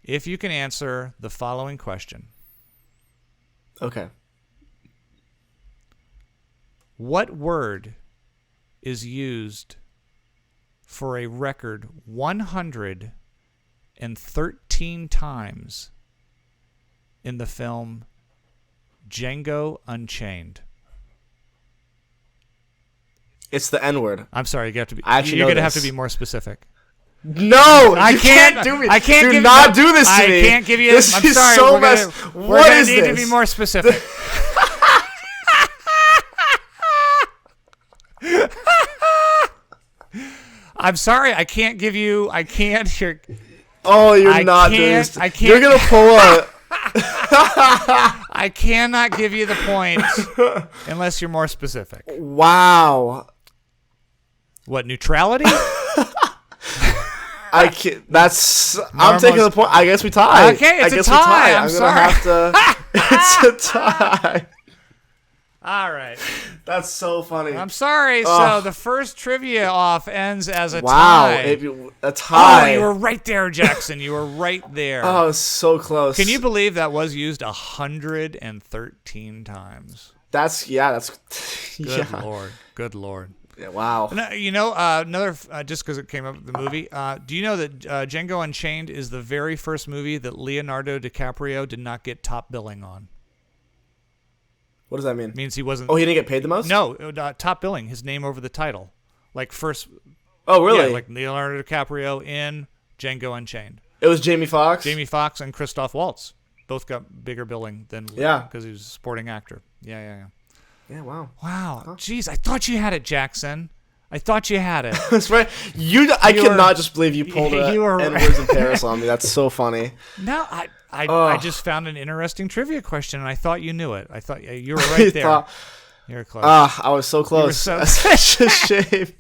[SPEAKER 9] if you can answer the following question.
[SPEAKER 10] Okay.
[SPEAKER 9] What word is used for a record 113 times in the film Django Unchained?
[SPEAKER 10] It's the N-word.
[SPEAKER 9] I'm sorry, you're going to have to be more specific.
[SPEAKER 10] No,
[SPEAKER 9] I can't
[SPEAKER 10] do me.
[SPEAKER 9] I can't
[SPEAKER 10] do not do this to me.
[SPEAKER 9] I can't give you
[SPEAKER 10] this.
[SPEAKER 9] I'm sorry.
[SPEAKER 10] So
[SPEAKER 9] we're going to need to be more specific. I'm sorry. I can't give you. I can't.
[SPEAKER 10] Oh, you're not doing this.
[SPEAKER 9] I can't.
[SPEAKER 10] You're gonna pull a.
[SPEAKER 9] I cannot give you the point unless you're more specific.
[SPEAKER 10] Wow.
[SPEAKER 9] What, neutrality?
[SPEAKER 10] I can't. I'm taking the point. I guess we tie.
[SPEAKER 9] Okay, it's
[SPEAKER 10] I guess
[SPEAKER 9] a tie.
[SPEAKER 10] I'm
[SPEAKER 9] sorry.
[SPEAKER 10] gonna have to. It's a tie.
[SPEAKER 9] All right.
[SPEAKER 10] That's so funny.
[SPEAKER 9] I'm sorry. So the first trivia off ends as a
[SPEAKER 10] Wow,
[SPEAKER 9] tie.
[SPEAKER 10] a tie.
[SPEAKER 9] Oh, you were right there, Jackson. You were right there.
[SPEAKER 10] Oh, so close.
[SPEAKER 9] Can you believe that was used 113 times?
[SPEAKER 10] That's
[SPEAKER 9] Good Lord. Good Lord.
[SPEAKER 10] Yeah, wow.
[SPEAKER 9] You know, another, just because it came up with the movie, do you know that Django Unchained is the very first movie that Leonardo DiCaprio did not get top billing on?
[SPEAKER 10] What does that mean?
[SPEAKER 9] It means he wasn't...
[SPEAKER 10] Oh, he didn't get paid the most?
[SPEAKER 9] No, top billing, his name over the title. Like first...
[SPEAKER 10] Oh, really?
[SPEAKER 9] Yeah, like Leonardo DiCaprio in Django Unchained.
[SPEAKER 10] It was Jamie Foxx?
[SPEAKER 9] Jamie Foxx and Christoph Waltz. Both got bigger billing than...
[SPEAKER 10] Yeah.
[SPEAKER 9] Because he was a supporting actor. Yeah.
[SPEAKER 10] Yeah, wow.
[SPEAKER 9] Wow. Jeez, I thought you had it, Jackson. I thought you had it.
[SPEAKER 10] That's right. I cannot just believe you pulled N-words in Paris on me. That's so funny.
[SPEAKER 9] No, I just found an interesting trivia question, and I thought you knew it. I thought you were right there. You were close.
[SPEAKER 10] I was so close. That's such a shame.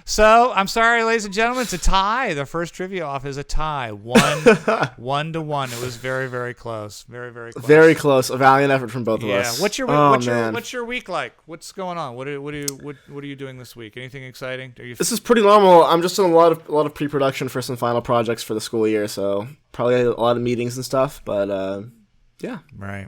[SPEAKER 9] So, I'm sorry, ladies and gentlemen, it's a tie. The first trivia off is a tie. 1-1. It was very, very close. Very, very close.
[SPEAKER 10] Very close. A valiant effort from both of us.
[SPEAKER 9] Yeah. What's your week like? What's going on? What are you doing this week? Anything exciting?
[SPEAKER 10] This is pretty normal. I'm just doing a lot of pre-production for some final projects for the school year, so probably a lot of meetings and stuff, but yeah.
[SPEAKER 9] Right.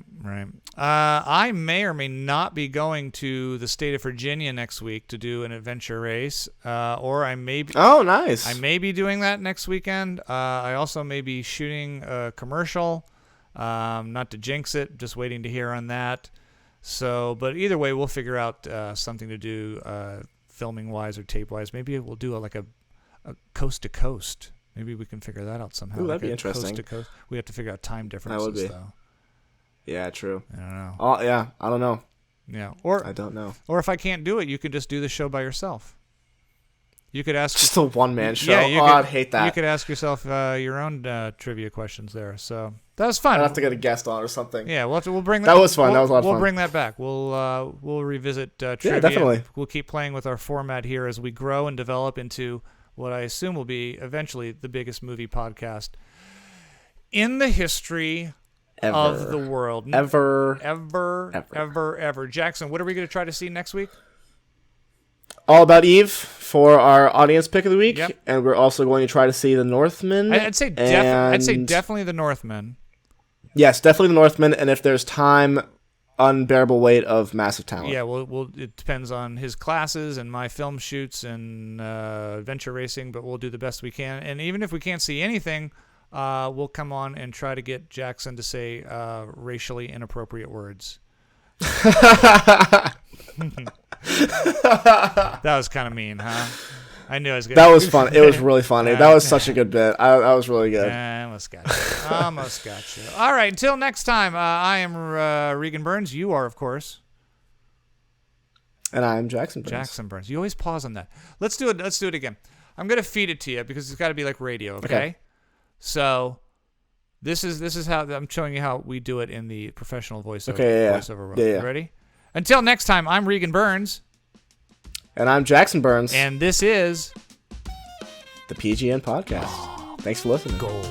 [SPEAKER 9] I may or may not be going to the state of Virginia next week to do an adventure race, or I may be...
[SPEAKER 10] Oh, nice.
[SPEAKER 9] I may be doing that next weekend. I also may be shooting a commercial, not to jinx it, just waiting to hear on that. So, but either way, we'll figure out something to do filming-wise or tape-wise. Maybe we'll do a coast-to-coast. Maybe we can figure that out somehow.
[SPEAKER 10] Ooh, that'd be interesting.
[SPEAKER 9] Coast-to-coast. We have to figure out time differences,
[SPEAKER 10] that would be.
[SPEAKER 9] though.
[SPEAKER 10] Yeah, true.
[SPEAKER 9] I don't know.
[SPEAKER 10] Oh, yeah, I don't know.
[SPEAKER 9] Yeah,
[SPEAKER 10] I don't know.
[SPEAKER 9] Or if I can't do it, you could just do the show by yourself. You could ask
[SPEAKER 10] just a one-man show.
[SPEAKER 9] Yeah,
[SPEAKER 10] I'd hate that.
[SPEAKER 9] You could ask yourself your own trivia questions there. So that was fun.
[SPEAKER 10] I'd have to get a guest on or something.
[SPEAKER 9] Yeah, we'll bring that.
[SPEAKER 10] That was fun. That was a lot of fun.
[SPEAKER 9] We'll bring that back. We'll revisit trivia.
[SPEAKER 10] Yeah, definitely.
[SPEAKER 9] We'll keep playing with our format here as we grow and develop into what I assume will be eventually the biggest movie podcast in the history of the world. Ever. Jackson, what are we going to try to see next week?
[SPEAKER 10] All About Eve for our audience pick of the week,
[SPEAKER 9] yep.
[SPEAKER 10] And we're also going to try to see the Northmen.
[SPEAKER 9] I'd say definitely the Northmen.
[SPEAKER 10] Yes, definitely the Northmen, and if there's time, Unbearable Weight of Massive Talent.
[SPEAKER 9] Yeah, well, it depends on his classes and my film shoots and adventure racing, but we'll do the best we can. And even if we can't see anything, we'll come on and try to get Jackson to say racially inappropriate words. That was kind of mean, huh? I knew I was going to...
[SPEAKER 10] That was fun. It was really funny. That was such a good bit. That was really good.
[SPEAKER 9] I almost got you. All right, until next time, I am Regan Burns. You are, of course.
[SPEAKER 10] And I'm Jackson Burns.
[SPEAKER 9] Jackson Burns. You always pause on that. Let's do it again. I'm going to feed it to you because it's got to be like radio, okay? So this is how I'm showing you how we do it in the professional voiceover.
[SPEAKER 10] Okay, yeah.
[SPEAKER 9] Voiceover role. You ready? Until next time, I'm Regan Burns.
[SPEAKER 10] And I'm Jackson Burns.
[SPEAKER 9] And this is
[SPEAKER 10] the PGN Podcast. Thanks for listening.
[SPEAKER 9] Gold.